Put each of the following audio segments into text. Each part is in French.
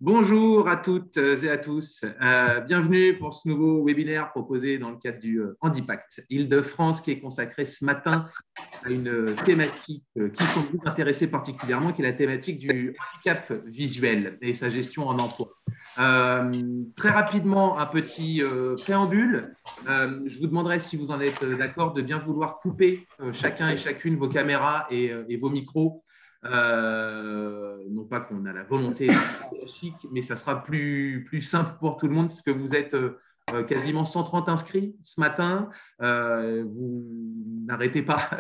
Bonjour à toutes et à tous. Bienvenue pour ce nouveau webinaire proposé dans le cadre du Handipact Île-de-France qui est consacré ce matin à une thématique qui semble vous intéresser particulièrement, qui est la thématique du handicap visuel et sa gestion en emploi. Très rapidement, un petit préambule. Je vous demanderai, si vous en êtes d'accord, de bien vouloir couper chacun et chacune vos caméras et vos micros. Non pas qu'on a la volonté chic, mais ça sera plus simple pour tout le monde puisque vous êtes quasiment 130 inscrits ce matin. Vous n'arrêtez pas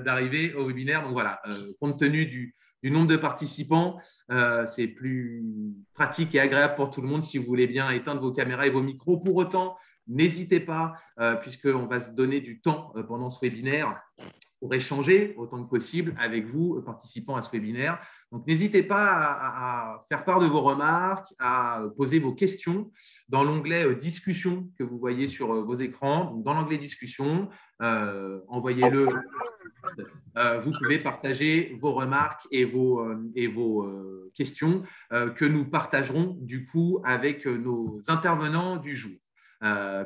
d'arriver au webinaire. Donc voilà, compte tenu du nombre de participants, c'est plus pratique et agréable pour tout le monde si vous voulez bien éteindre vos caméras et vos micros. Pour autant, n'hésitez pas, puisqu'on va se donner du temps pendant ce webinaire pour échanger autant que possible avec vous, participants à ce webinaire. Donc, n'hésitez pas à faire part de vos remarques, à poser vos questions dans l'onglet discussion que vous voyez sur vos écrans. Donc, dans l'onglet discussion, envoyez-le. Vous pouvez partager vos remarques et vos questions que nous partagerons du coup avec nos intervenants du jour.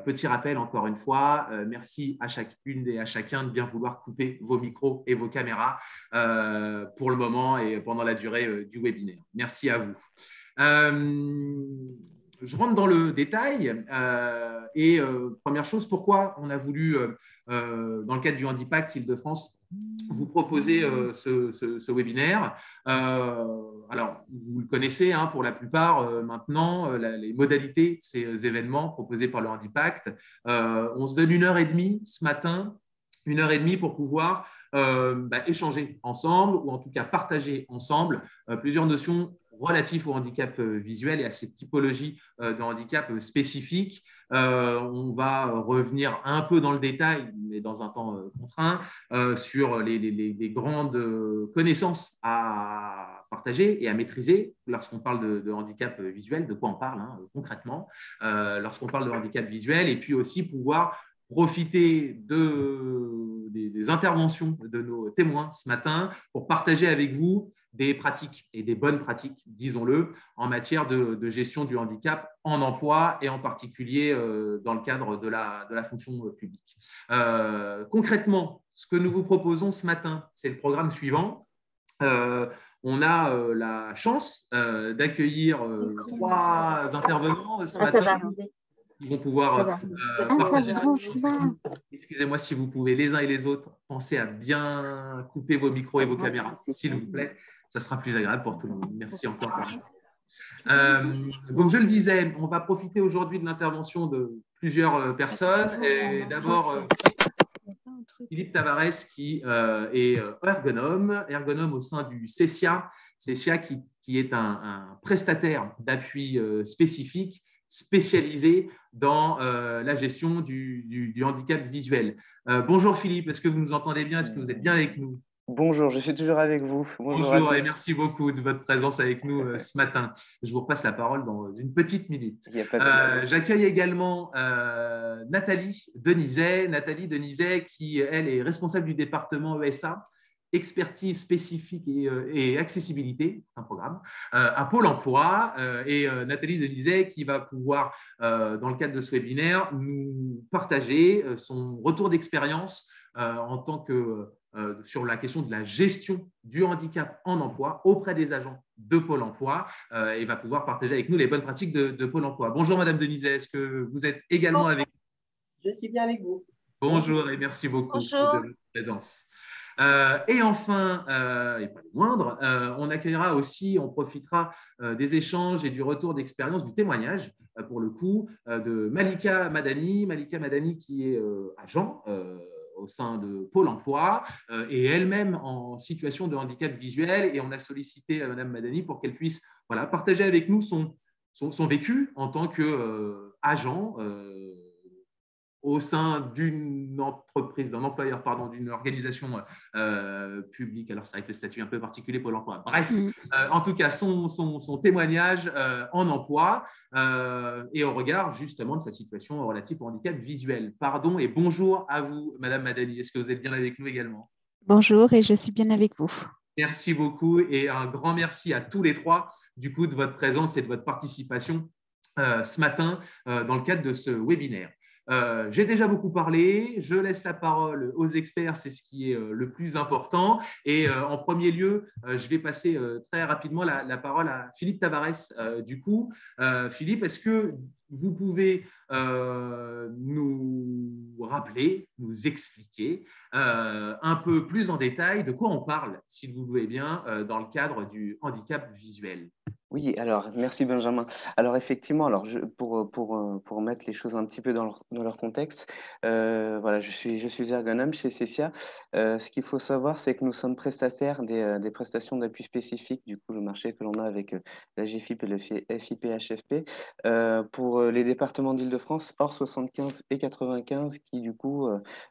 Petit rappel encore une fois, merci à chacune et à chacun de bien vouloir couper vos micros et vos caméras pour le moment et pendant la durée du webinaire. Merci à vous. Je rentre dans le détail et première chose, pourquoi on a voulu, dans le cadre du Handipact Île-de-France, vous proposer ce webinaire. Alors, vous le connaissez pour la plupart maintenant, les modalités de ces événements proposés par le Handipact. On se donne 1h30 ce matin, 1h30 pour pouvoir échanger ensemble ou en tout cas partager ensemble plusieurs notions relatives au handicap visuel et à ces typologies de handicap spécifiques. On va revenir un peu dans le détail, mais dans un temps contraint, sur les grandes connaissances à partager et à maîtriser lorsqu'on parle de handicap visuel, de quoi on parle concrètement, lorsqu'on parle de handicap visuel, et puis aussi pouvoir profiter des interventions de nos témoins ce matin pour partager avec vous des pratiques et des bonnes pratiques, disons-le, en matière de gestion du handicap en emploi et en particulier dans le cadre de la fonction publique. Concrètement, ce que nous vous proposons ce matin, c'est le programme suivant. On a la chance d'accueillir 3 intervenants ce matin. Ils vont pouvoir partager. Excusez-moi, si vous pouvez, les uns et les autres, pensez à bien couper vos micros et vos caméras, s'il vous plaît. Ça sera plus agréable pour tout le monde. Merci encore. Donc, je le disais, on va profiter aujourd'hui de l'intervention de plusieurs personnes. Et d'abord, Philippe Tavares, qui est ergonome au sein du CESIA. CESIA qui est un prestataire d'appui spécifique spécialisé dans la gestion du handicap visuel. Bonjour Philippe, est-ce que vous nous entendez bien? Est-ce que vous êtes bien avec nous? Bonjour, je suis toujours avec vous. Bonjour et merci beaucoup de votre présence avec nous ce matin. Je vous repasse la parole dans une petite minute. J'accueille également Nathalie Denizet qui, elle, est responsable du département ESA, expertise spécifique et accessibilité, un programme, à Pôle emploi. Et Nathalie Denizet qui va pouvoir, dans le cadre de ce webinaire, nous partager son retour d'expérience en tant que sur la question de la gestion du handicap en emploi auprès des agents de Pôle emploi et va pouvoir partager avec nous les bonnes pratiques de Pôle emploi. Bonjour Madame Denizet, est-ce que vous êtes également avec nous? Je suis bien avec vous. Bonjour et merci beaucoup de votre présence. Et enfin, et pas le moindre, on accueillera aussi, on profitera des échanges et du retour d'expérience, du témoignage, pour le coup, de Malika Madani. Malika Madani qui est agent au sein de Pôle emploi et elle-même en situation de handicap visuel. Et on a sollicité Madame Madani pour qu'elle puisse partager avec nous son vécu en tant qu'agent au sein d'une entreprise, d'un employeur, pardon, d'une organisation publique. Alors, c'est avec le statut un peu particulier Pôle emploi. Bref, en tout cas, son témoignage en emploi et au regard justement de sa situation relative au handicap visuel. Pardon et bonjour à vous, Madame Madani. Est-ce que vous êtes bien avec nous également? Bonjour et je suis bien avec vous. Merci beaucoup et un grand merci à tous les trois du coup de votre présence et de votre participation ce matin dans le cadre de ce webinaire. J'ai déjà beaucoup parlé, je laisse la parole aux experts, c'est ce qui est le plus important. Et en premier lieu, je vais passer très rapidement la parole à Philippe Tavares. Du coup, Philippe, est-ce que vous pouvez nous rappeler, nous expliquer un peu plus en détail de quoi on parle, s'il vous plaît bien, dans le cadre du handicap visuel? Oui, alors merci Benjamin. Alors effectivement, pour mettre les choses un petit peu dans leur contexte, voilà, je suis ergonome chez Cecia. Ce qu'il faut savoir, c'est que nous sommes prestataires des prestations d'appui spécifiques, du coup le marché que l'on a avec la GFIP et le FIP-HFP, pour les départements d'Île-de-France, hors 75 et 95, qui du coup,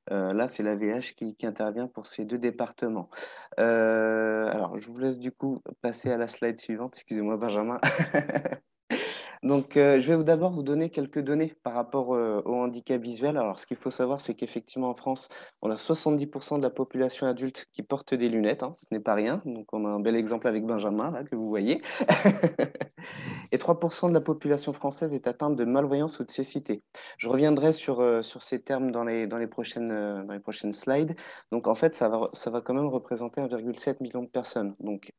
là c'est la VH qui intervient pour ces deux départements. Alors, je vous laisse du coup passer à la slide suivante. Excusez-moi, Benjamin. Donc, je vais d'abord vous donner quelques données par rapport au handicap visuel. Alors, ce qu'il faut savoir, c'est qu'effectivement, en France, on a 70% de la population adulte qui porte des lunettes, hein. Ce n'est pas rien. Donc, on a un bel exemple avec Benjamin, là, que vous voyez. Et 3% de la population française est atteinte de malvoyance ou de cécité. Je reviendrai sur ces termes dans les prochaines slides. Donc, en fait, ça va quand même représenter 1,7 million de personnes, donc,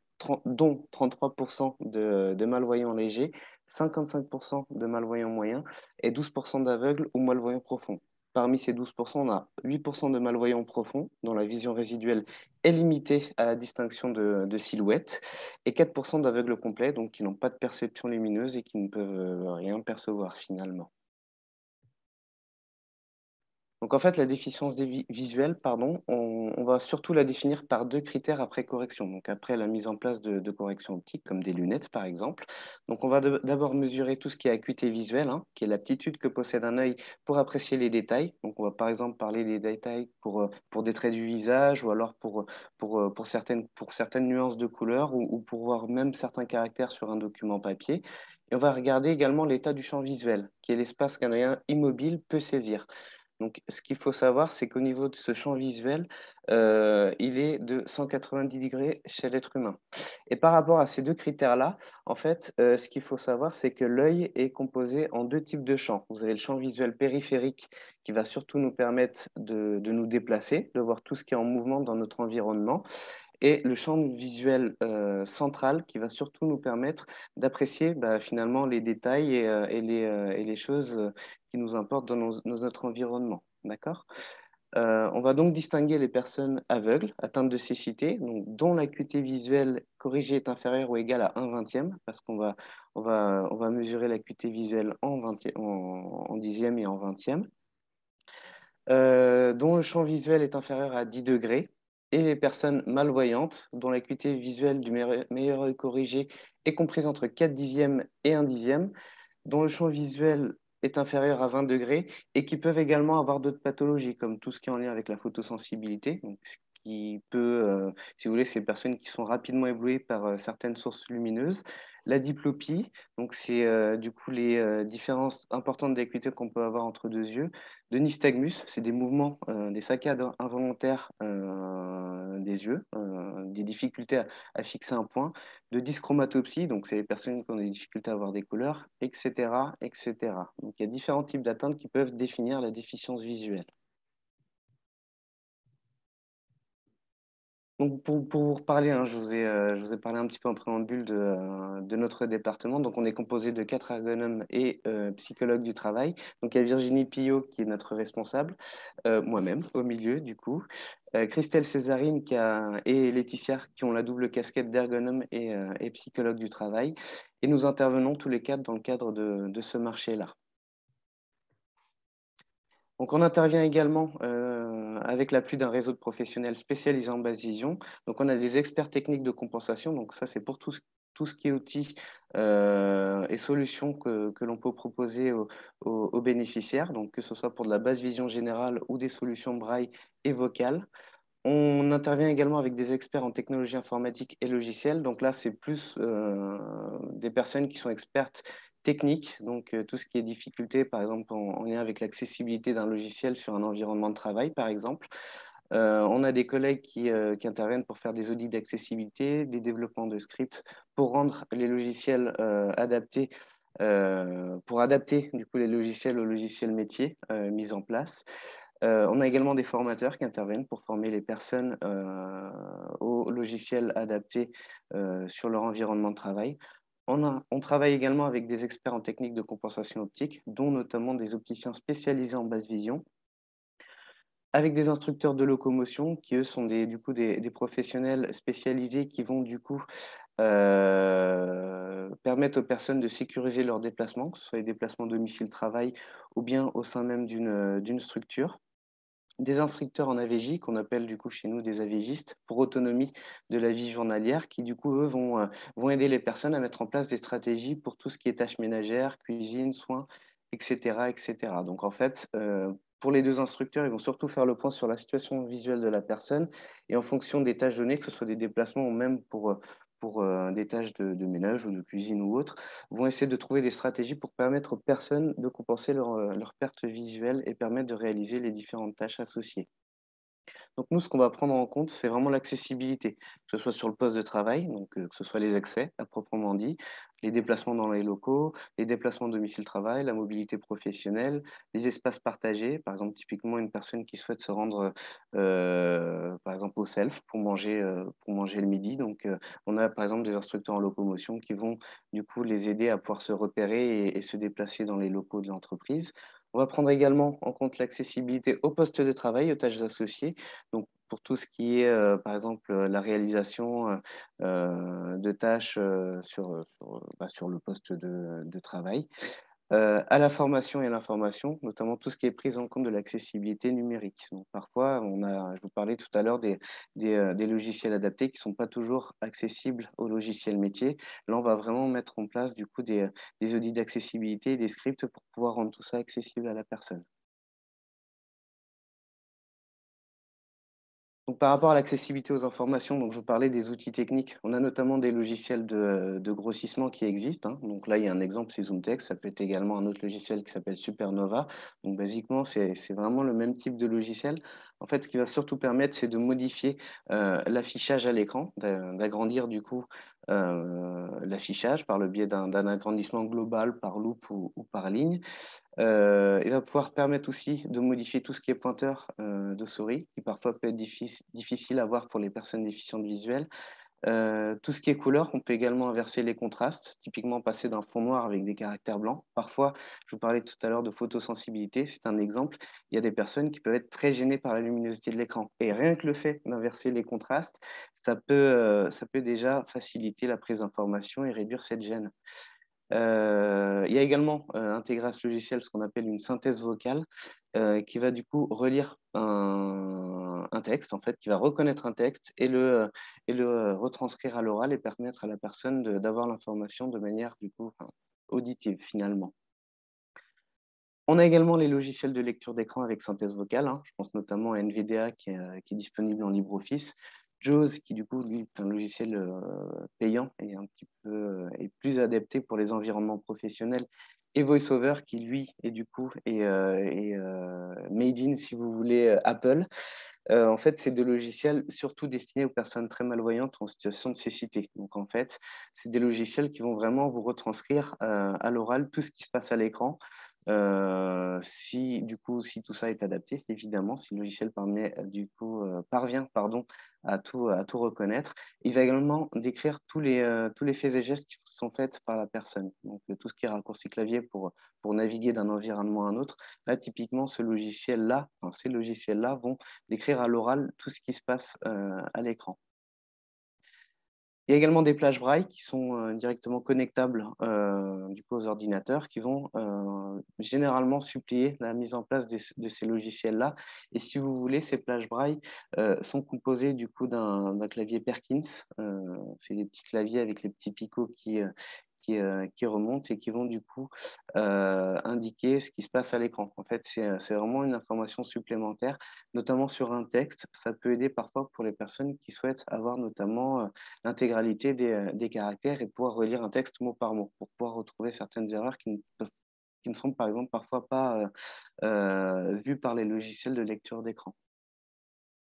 dont 33% de malvoyants légers, 55% de malvoyants moyens et 12% d'aveugles ou malvoyants profonds. Parmi ces 12%, on a 8% de malvoyants profonds, dont la vision résiduelle est limitée à la distinction de silhouettes, et 4% d'aveugles complets, donc qui n'ont pas de perception lumineuse et qui ne peuvent rien percevoir finalement. Donc en fait, la déficience visuelle, pardon, on va surtout la définir par deux critères après correction. Donc après la mise en place de corrections optiques, comme des lunettes par exemple. Donc on va d'abord mesurer tout ce qui est acuité visuelle, hein, qui est l'aptitude que possède un œil pour apprécier les détails. Donc on va par exemple parler des détails pour des traits du visage ou alors pour certaines nuances de couleurs ou pour voir même certains caractères sur un document papier. Et on va regarder également l'état du champ visuel, qui est l'espace qu'un œil immobile peut saisir. Donc, ce qu'il faut savoir, c'est qu'au niveau de ce champ visuel, il est de 190 degrés chez l'être humain. Et par rapport à ces deux critères-là, en fait, ce qu'il faut savoir, c'est que l'œil est composé en deux types de champs. Vous avez le champ visuel périphérique qui va surtout nous permettre de nous déplacer, de voir tout ce qui est en mouvement dans notre environnement, et le champ visuel central qui va surtout nous permettre d'apprécier finalement les détails et les choses qui nous importent dans notre environnement. D'accord? On va donc distinguer les personnes aveugles atteintes de cécité, donc, dont l'acuité visuelle corrigée est inférieure ou égale à 1/20, parce on va mesurer l'acuité visuelle en dixième et en vingtième, dont le champ visuel est inférieur à 10 degrés, et les personnes malvoyantes, dont l'acuité visuelle du meilleur œil corrigé est comprise entre 4 dixièmes et 1 dixième, dont le champ visuel est inférieur à 20 degrés, et qui peuvent également avoir d'autres pathologies, comme tout ce qui est en lien avec la photosensibilité, donc ce qui peut, si vous voulez, ces personnes qui sont rapidement éblouies par certaines sources lumineuses. La diplopie, donc c'est du coup les différences importantes d'acuité qu'on peut avoir entre deux yeux. De nystagmus, c'est des mouvements, des saccades involontaires des yeux, des difficultés à fixer un point. De dyschromatopsie, donc c'est les personnes qui ont des difficultés à voir des couleurs, etc., etc. Donc il y a différents types d'atteintes qui peuvent définir la déficience visuelle. Donc pour vous reparler, hein, je vous ai parlé un petit peu en préambule de notre département. Donc on est composé de 4 ergonomes et psychologues du travail. Donc il y a Virginie Pillot qui est notre responsable, moi-même au milieu du coup, Christelle Césarine et Laetitia qui ont la double casquette d'ergonome et psychologue du travail. Et nous intervenons tous les quatre dans le cadre de ce marché-là. Donc, on intervient également avec l'appui d'un réseau de professionnels spécialisés en basse vision. Donc, on a des experts techniques de compensation. Donc, ça, c'est pour tout ce qui est outils et solutions que l'on peut proposer aux bénéficiaires. Donc, que ce soit pour de la basse vision générale ou des solutions braille et vocales. On intervient également avec des experts en technologie informatique et logicielle. Donc là, c'est plus des personnes qui sont expertes techniques, donc tout ce qui est difficulté, par exemple, en lien avec l'accessibilité d'un logiciel sur un environnement de travail, par exemple. On a des collègues qui interviennent pour faire des audits d'accessibilité, des développements de scripts pour rendre les logiciels adaptés, pour adapter du coup les logiciels aux logiciels métiers mis en place. On a également des formateurs qui interviennent pour former les personnes aux logiciels adaptés sur leur environnement de travail. On travaille également avec des experts en technique de compensation optique, dont notamment des opticiens spécialisés en basse vision, avec des instructeurs de locomotion qui, eux, sont du coup, des professionnels spécialisés qui vont du coup permettre aux personnes de sécuriser leurs déplacements, que ce soit les déplacements domicile-travail ou bien au sein même d'une structure. Des instructeurs en AVJ, qu'on appelle du coup chez nous des AVJistes, pour autonomie de la vie journalière, qui du coup, eux, vont aider les personnes à mettre en place des stratégies pour tout ce qui est tâches ménagères, cuisine, soins, etc. etc. Donc en fait, pour les deux instructeurs, ils vont surtout faire le point sur la situation visuelle de la personne et en fonction des tâches données, que ce soit des déplacements ou même pour des tâches de ménage ou de cuisine ou autre, vont essayer de trouver des stratégies pour permettre aux personnes de compenser leur perte visuelle et permettre de réaliser les différentes tâches associées. Donc nous, ce qu'on va prendre en compte, c'est vraiment l'accessibilité, que ce soit sur le poste de travail, donc que ce soit les accès à proprement dit, les déplacements dans les locaux, les déplacements domicile-travail, la mobilité professionnelle, les espaces partagés, par exemple typiquement une personne qui souhaite se rendre par exemple au self pour manger le midi. Donc on a par exemple des instructeurs en locomotion qui vont du coup les aider à pouvoir se repérer et se déplacer dans les locaux de l'entreprise. On va prendre également en compte l'accessibilité au poste de travail, aux tâches associées. Donc, pour tout ce qui est, par exemple, la réalisation de tâches sur le poste de travail, à la formation et à l'information, notamment tout ce qui est prise en compte de l'accessibilité numérique. Donc, parfois, je vous parlais tout à l'heure des logiciels adaptés qui ne sont pas toujours accessibles aux logiciels métiers. Là, on va vraiment mettre en place du coup des audits d'accessibilité et des scripts pour pouvoir rendre tout ça accessible à la personne. Donc, par rapport à l'accessibilité aux informations, donc je vous parlais des outils techniques. On a notamment des logiciels de grossissement qui existent, hein. Donc là, il y a un exemple, c'est ZoomText. Ça peut être également un autre logiciel qui s'appelle Supernova. Donc, basiquement, c'est vraiment le même type de logiciel. En fait, ce qui va surtout permettre, c'est de modifier l'affichage à l'écran, d'agrandir du coup l'affichage par le biais d'un agrandissement global par loupe ou par ligne. Il va pouvoir permettre aussi de modifier tout ce qui est pointeur de souris, qui parfois peut être difficile à voir pour les personnes déficientes visuelles. Tout ce qui est couleur, on peut également inverser les contrastes, typiquement passer d'un fond noir avec des caractères blancs. Parfois, je vous parlais tout à l'heure de photosensibilité, c'est un exemple. Il y a des personnes qui peuvent être très gênées par la luminosité de l'écran. Et rien que le fait d'inverser les contrastes, ça peut déjà faciliter la prise d'information et réduire cette gêne. Il y a également intégré à ce logiciel ce qu'on appelle une synthèse vocale qui va du coup relire un texte, en fait, qui va reconnaître un texte et le retranscrire à l'oral et permettre à la personne d'avoir l'information de manière du coup auditive finalement. On a également les logiciels de lecture d'écran avec synthèse vocale, hein. Je pense notamment à NVDA qui est disponible en LibreOffice. JAWS, qui du coup, lui, est un logiciel payant et un petit peu est plus adapté pour les environnements professionnels. Et VoiceOver, qui lui, est du coup, made in, si vous voulez, Apple. En fait, c'est des logiciels surtout destinés aux personnes très malvoyantes ou en situation de cécité. Donc, en fait, c'est des logiciels qui vont vraiment vous retranscrire à l'oral tout ce qui se passe à l'écran. Si tout ça est adapté, évidemment, si le logiciel parvient, pardon, à tout reconnaître, il va également décrire tous les faits et gestes qui sont faits par la personne. Donc, tout ce qui est raccourci clavier pour naviguer d'un environnement à un autre. Là, typiquement, ces logiciels-là vont décrire à l'oral tout ce qui se passe à l'écran. Il y a également des plages braille qui sont directement connectables du coup, aux ordinateurs qui vont généralement supplier la mise en place de ces logiciels-là. Et si vous voulez, ces plages braille sont composées du coup d'un clavier Perkins. C'est des petits claviers avec les petits picots qui remontent et qui vont du coup indiquer ce qui se passe à l'écran. En fait, c'est vraiment une information supplémentaire, notamment sur un texte. Ça peut aider parfois pour les personnes qui souhaitent avoir notamment l'intégralité des caractères et pouvoir relire un texte mot par mot pour pouvoir retrouver certaines erreurs qui ne sont par exemple parfois pas vues par les logiciels de lecture d'écran.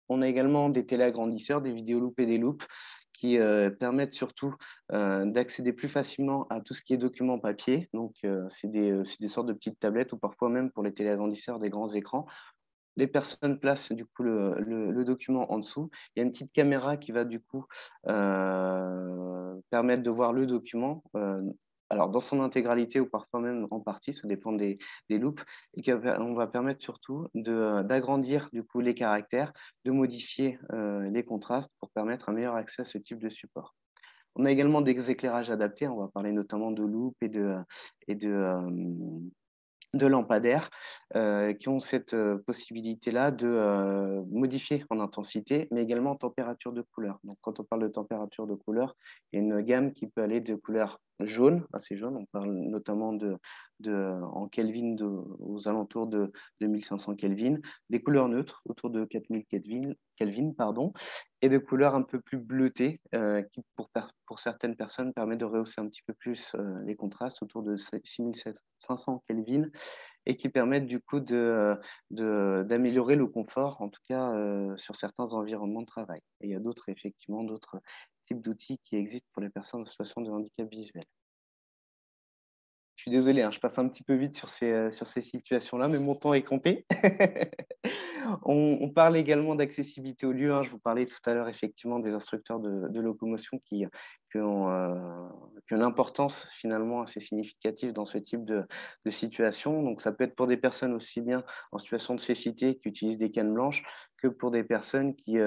On a également des téléagrandisseurs, des vidéoloops et des loops qui permettent surtout d'accéder plus facilement à tout ce qui est documents papier. Donc, c'est des sortes de petites tablettes ou parfois même pour les téléagrandisseurs des grands écrans. Les personnes placent du coup le document en dessous. Il y a une petite caméra qui va du coup permettre de voir le document. Alors dans son intégralité ou parfois même en partie, ça dépend des loupes, et on va permettre surtout d'agrandir du coup les caractères, de modifier les contrastes pour permettre un meilleur accès à ce type de support. On a également des éclairages adaptés, on va parler notamment de loupes et de lampadaires qui ont cette possibilité-là de modifier en intensité, mais également en température de couleur. Donc, quand on parle de température de couleur, il y a une gamme qui peut aller de couleur jaune, assez jaune, on parle notamment en Kelvin aux alentours de 2500 Kelvin, des couleurs neutres autour de 4000 Kelvin, pardon, et de couleurs un peu plus bleutées qui, pour certaines personnes, permet de rehausser un petit peu plus les contrastes autour de 6500 Kelvin et qui permettent du coup d'améliorer le confort, en tout cas sur certains environnements de travail. Et il y a effectivement d'autres types d'outils qui existent pour les personnes en situation de handicap visuel. Je suis désolé, hein, je passe un petit peu vite sur ces situations-là, mais mon temps est compté. On parle également d'accessibilité au lieu, hein. Je vous parlais tout à l'heure effectivement des instructeurs de locomotion qui ont une importance finalement assez significative dans ce type de situation. Donc ça peut être pour des personnes aussi bien en situation de cécité qui utilisent des cannes blanches que pour des personnes qui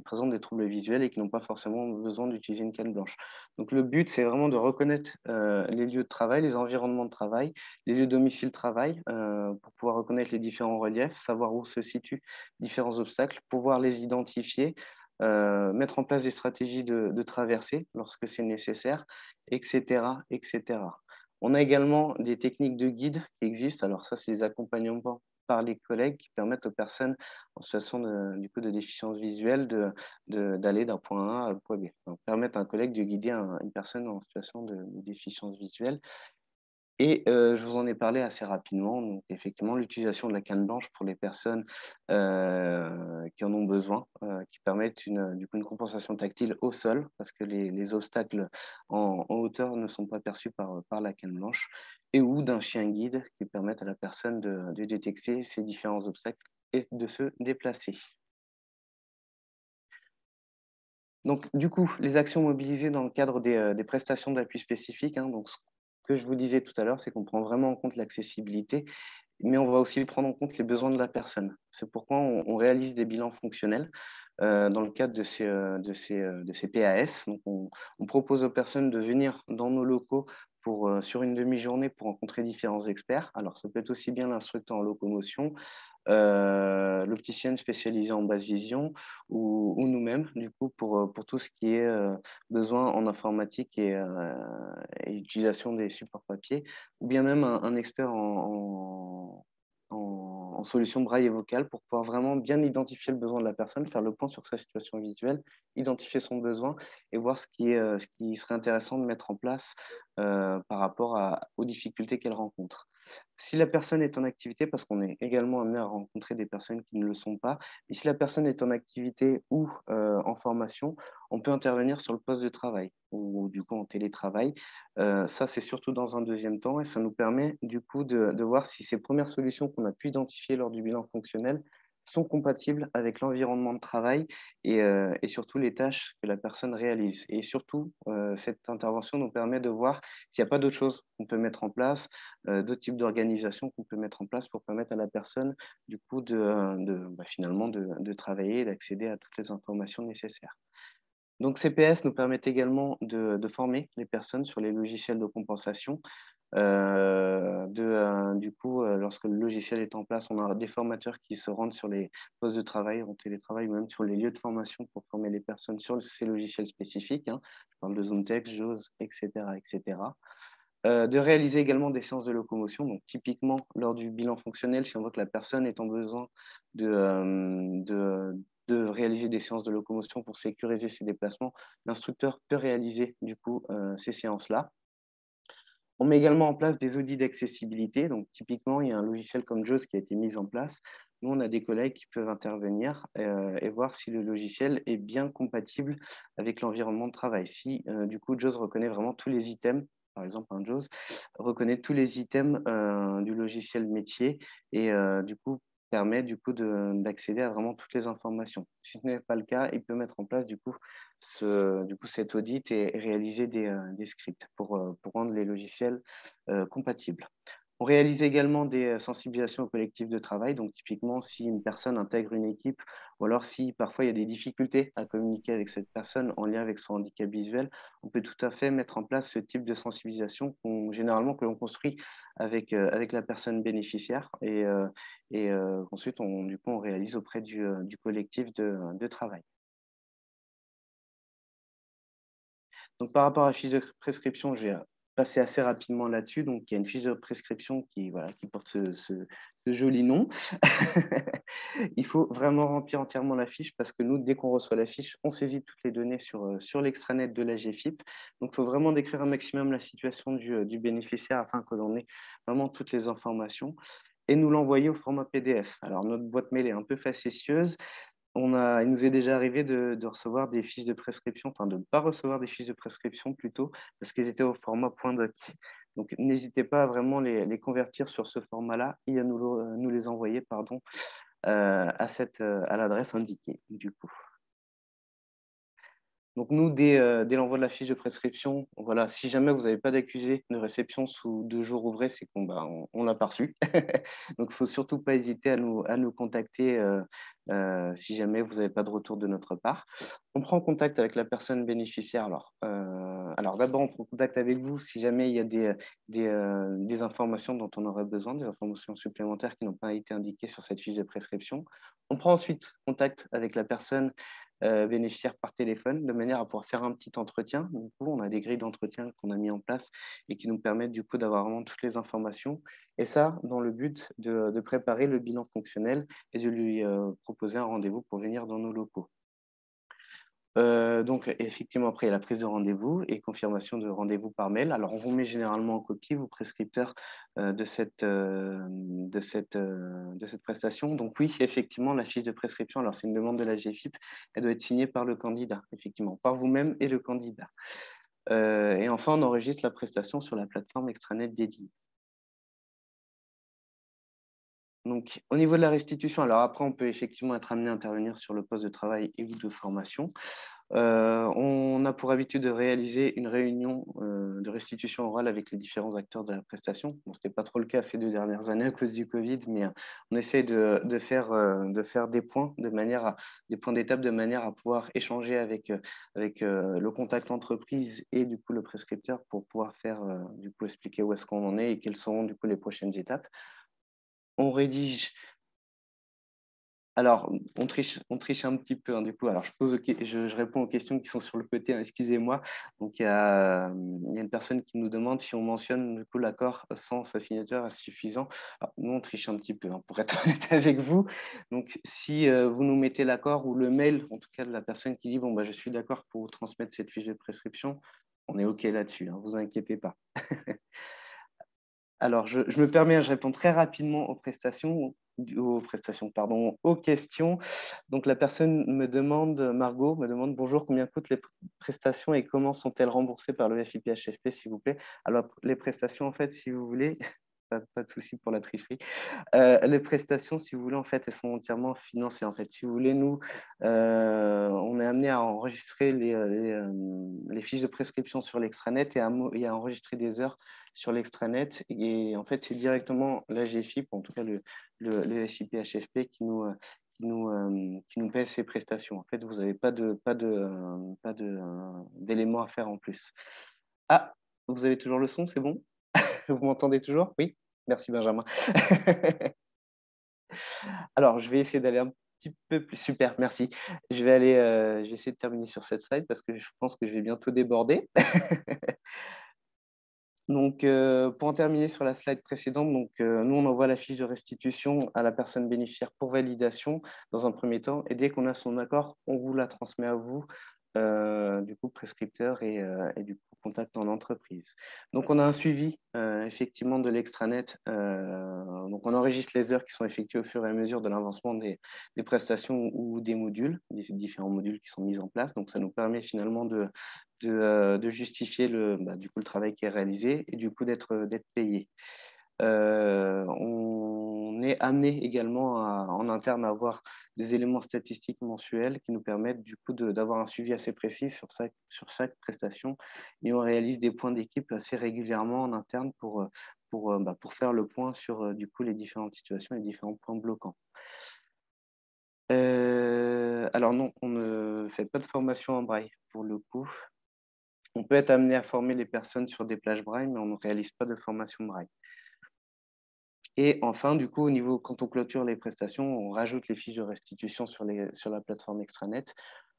présentent des troubles visuels et qui n'ont pas forcément besoin d'utiliser une canne blanche. Donc le but, c'est vraiment de reconnaître les lieux de travail, les environnements de travail, les lieux de domicile-travail pour pouvoir reconnaître les différents reliefs, savoir où se situent différents obstacles, pouvoir les identifier, mettre en place des stratégies de traversée lorsque c'est nécessaire, etc., etc. On a également des techniques de guide qui existent. Alors ça, c'est les accompagnements par les collègues qui permettent aux personnes en situation du coup, de déficience visuelle d'aller d'un point A à un point B. Donc, permettre à un collègue de guider une personne en situation de déficience visuelle. Et je vous en ai parlé assez rapidement. Donc, effectivement, l'utilisation de la canne blanche pour les personnes qui en ont besoin, qui permettent du coup, une compensation tactile au sol, parce que les obstacles en hauteur ne sont pas perçus par la canne blanche, et ou d'un chien guide qui permettent à la personne de détecter ces différents obstacles et de se déplacer. Donc, du coup, les actions mobilisées dans le cadre des prestations d'appui spécifiques, hein, donc ce que je vous disais tout à l'heure, c'est qu'on prend vraiment en compte l'accessibilité, mais on va aussi prendre en compte les besoins de la personne. C'est pourquoi on réalise des bilans fonctionnels dans le cadre de ces PAS. Donc, on propose aux personnes de venir dans nos locaux sur une demi-journée pour rencontrer différents experts. Alors, ça peut être aussi bien l'instructeur en locomotion, l'opticienne spécialisée en basse vision ou nous-mêmes, du coup, pour tout ce qui est besoin en informatique et utilisation des supports papier, ou bien même un expert en solution braille et vocale pour pouvoir vraiment bien identifier le besoin de la personne, faire le point sur sa situation visuelle, identifier son besoin et voir ce qui serait intéressant de mettre en place par rapport aux difficultés qu'elle rencontre. Si la personne est en activité, parce qu'on est également amené à rencontrer des personnes qui ne le sont pas, et si la personne est en activité ou en formation, on peut intervenir sur le poste de travail ou du coup en télétravail. Ça, c'est surtout dans un deuxième temps et ça nous permet du coup de voir si ces premières solutions qu'on a pu identifier lors du bilan fonctionnel sont compatibles avec l'environnement de travail et surtout les tâches que la personne réalise. Et surtout, cette intervention nous permet de voir s'il n'y a pas d'autres choses qu'on peut mettre en place, d'autres types d'organisations qu'on peut mettre en place pour permettre à la personne, du coup, finalement, de travailler et d'accéder à toutes les informations nécessaires. Donc, CPS nous permet également de former les personnes sur les logiciels de compensation. Du coup, lorsque le logiciel est en place, on a des formateurs qui se rendent sur les postes de travail, en télétravail, ou même sur les lieux de formation pour former les personnes sur ces logiciels spécifiques, hein. Je parle de ZoomText, JAWS, etc., etc. De réaliser également des séances de locomotion. Donc, typiquement, lors du bilan fonctionnel, si on voit que la personne est en besoin de réaliser des séances de locomotion pour sécuriser ses déplacements, l'instructeur peut réaliser du coup ces séances-là. On met également en place des audits d'accessibilité. Donc, typiquement, il y a un logiciel comme JAWS qui a été mis en place nous, on a des collègues qui peuvent intervenir et voir si le logiciel est bien compatible avec l'environnement de travail. Si, du coup, JAWS reconnaît vraiment tous les items, par exemple, un JAWS reconnaît tous les items du logiciel métier et du coup, permet du coup d'accéder à vraiment toutes les informations. Si ce n'est pas le cas, il peut mettre en place du coup, cet audit et réaliser des scripts pour rendre les logiciels compatibles. On réalise également des sensibilisations au collectif de travail. Donc, typiquement, si une personne intègre une équipe ou alors si parfois il y a des difficultés à communiquer avec cette personne en lien avec son handicap visuel, on peut tout à fait mettre en place ce type de sensibilisation généralement que l'on construit avec la personne bénéficiaire et ensuite du coup, on réalise auprès du collectif de travail. Donc, par rapport à la fiche de prescription, je vais passer assez rapidement là-dessus. Donc, il y a une fiche de prescription voilà, qui porte ce joli nom. Il faut vraiment remplir entièrement la fiche parce que nous, dès qu'on reçoit la fiche, on saisit toutes les données sur l'extranet de la GFIP. Donc, il faut vraiment décrire un maximum la situation du bénéficiaire afin que l'on ait vraiment toutes les informations et nous l'envoyer au format PDF. Alors, notre boîte mail est un peu facétieuse. Il nous est déjà arrivé de recevoir des fiches de prescription, enfin de ne pas recevoir des fiches de prescription plutôt, parce qu'elles étaient au format .doc. Donc n'hésitez pas à vraiment les convertir sur ce format-là et à nous les envoyer pardon, à l'adresse indiquée du coup. Donc nous, dès l'envoi de la fiche de prescription, voilà, si jamais vous n'avez pas d'accusé de réception sous 2 jours ouvrés, c'est qu'on l'a pas reçu. Donc il ne faut surtout pas hésiter à nous contacter si jamais vous n'avez pas de retour de notre part. On prend contact avec la personne bénéficiaire. Alors d'abord, on prend contact avec vous si jamais il y a des informations dont on aurait besoin, des informations supplémentaires qui n'ont pas été indiquées sur cette fiche de prescription. On prend ensuite contact avec la personne bénéficiaire par téléphone, de manière à pouvoir faire un petit entretien. Du coup, on a des grilles d'entretien qu'on a mis en place et qui nous permettent du coup d'avoir vraiment toutes les informations. Et ça, dans le but de préparer le bilan fonctionnel et de lui proposer un rendez-vous pour venir dans nos locaux. Donc, effectivement, après, il y a la prise de rendez-vous et confirmation de rendez-vous par mail. Alors, on vous met généralement en copie, vos prescripteurs, de cette prestation. Donc, oui, effectivement, la fiche de prescription, alors c'est une demande de la GFIP, elle doit être signée par le candidat, effectivement, par vous-même et le candidat. Et enfin, on enregistre la prestation sur la plateforme extranet dédiée. Donc, au niveau de la restitution, alors après, on peut effectivement être amené à intervenir sur le poste de travail et ou de formation. On a pour habitude de réaliser une réunion de restitution orale avec les différents acteurs de la prestation. Bon, ce n'était pas trop le cas ces 2 dernières années à cause du Covid, mais on essaie de faire des points des points d'étape de manière à pouvoir échanger avec le contact entreprise et du coup le prescripteur pour pouvoir du coup expliquer où est-ce qu'on en est et quelles seront du coup les prochaines étapes. On rédige. Alors, on triche un petit peu, hein, du coup. Alors, je réponds aux questions qui sont sur le côté, hein, excusez-moi. Donc, il y a une personne qui nous demande si on mentionne du coup l'accord sans sa signature est suffisant. Alors, nous, on triche un petit peu, hein, pour être honnête avec vous. Donc, si vous nous mettez l'accord ou le mail, en tout cas de la personne qui dit bon, bah, je suis d'accord pour vous transmettre cette fiche de prescription, on est OK là-dessus, hein, vous inquiétez pas. Alors, je me permets, je réponds très rapidement pardon, aux questions. Donc, la personne Margot me demande, bonjour, combien coûtent les prestations et comment sont-elles remboursées par le FIPHFP, s'il vous plaît? Alors, les prestations, en fait, si vous voulez, pas de souci pour la tricherie. Les prestations, si vous voulez, en fait, elles sont entièrement financées. En fait, si vous voulez, nous, on est amené à enregistrer les fiches de prescription sur l'extranet et à enregistrer des heures sur l'extranet. Et en fait, c'est directement la GFIP, en tout cas le FIPHFP, qui nous paie ces prestations. En fait, vous n'avez d'éléments à faire en plus. Ah, vous avez toujours le son, c'est bon? Vous m'entendez toujours? Oui? Merci Benjamin. Alors, je vais essayer d'aller un petit peu plus super, merci. Je vais essayer de terminer sur cette slide parce que je pense que je vais bientôt déborder. Donc, pour en terminer sur la slide précédente, donc, nous, on envoie la fiche de restitution à la personne bénéficiaire pour validation dans un premier temps. Et dès qu'on a son accord, on vous la transmet à vous du coup prescripteur et du coup contact en entreprise. Donc on a un suivi effectivement de l'extranet. Donc on enregistre les heures qui sont effectuées au fur et à mesure de l'avancement des prestations ou des modules, des différents modules qui sont mis en place. Donc ça nous permet finalement de justifier du coup, le travail qui est réalisé et du coup d'être payé. On est amené également en interne à avoir des éléments statistiques mensuels qui nous permettent du coup d'avoir un suivi assez précis sur chaque prestation et on réalise des points d'équipe assez régulièrement en interne pour faire le point sur du coup les différentes situations et les différents points bloquants. Alors non, on ne fait pas de formation en braille pour le coup. On peut être amené à former les personnes sur des plages braille, mais on ne réalise pas de formation braille. Et enfin, du coup, quand on clôture les prestations, on rajoute les fiches de restitution sur la plateforme extranet.